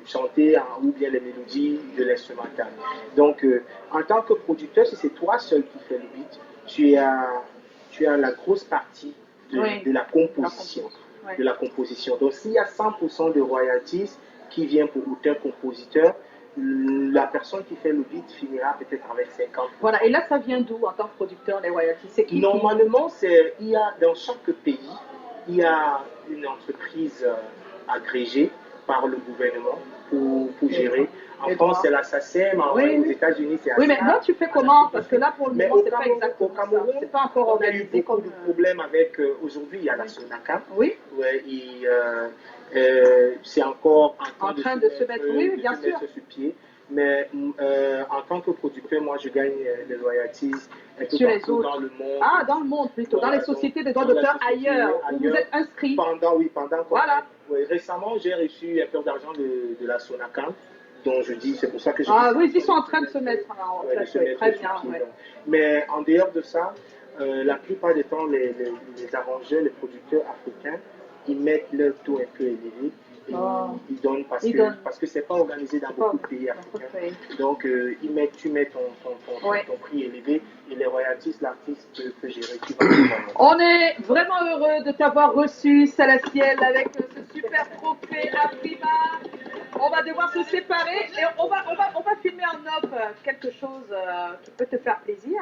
chantées ou bien les mélodies de l'instrumental. Donc, en tant que producteur, si c'est toi seul qui fais le beat, tu as la grosse partie de la composition. De la composition. Donc, s'il y a 100% de royalties qui vient pour auteur-compositeur, la personne qui fait le beat finira peut-être avec 50%. Voilà, et là, ça vient d'où en tant que producteur, les royalties? C'est qui? Normalement, il y a dans chaque pays, il y a une entreprise agrégée par le gouvernement pour gérer. En France, c'est la SACEM, aux États-Unis, c'est ASA. Oui, mais là, tu fais comment? Parce que là, pour le moment, c'est pas exactement au Cameroun, ça. C'est pas encore organisé. On a eu beaucoup de problèmes avec, aujourd'hui, il y a la SONACAM. Oui. C'est encore en train de se mettre, oui, bien sûr. Sur pied. Mais en tant que producteur, moi, je gagne les royalties sur les autres. Dans le monde. Ah, dans le monde plutôt, dans les sociétés de droits d'auteur ailleurs, où vous êtes inscrit. Pendant voilà. Oui, récemment, j'ai reçu un peu d'argent de la SONACAM. Donc je dis, c'est pour ça que je... Ah oui, ils sont en train de se mettre en place, très bien. Mais en dehors de ça, la plupart du temps, les arrangeurs, les producteurs africains, ils mettent leur taux un peu élevé. Ils donnent parce que c'est pas organisé dans beaucoup de pays africains. Donc tu mets ton prix élevé et les royalties, l'artiste peut gérer. On est vraiment heureux de t'avoir reçu, Salaciel, avec ce super trophée Afrima. On va devoir se séparer et on va filmer en off quelque chose qui peut te faire plaisir.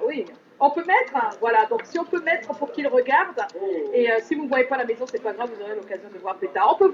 Oui. On peut mettre, voilà, donc si on peut mettre pour qu'il regarde, et si vous ne voyez pas la maison, c'est pas grave, vous aurez l'occasion de voir plus tard. On peut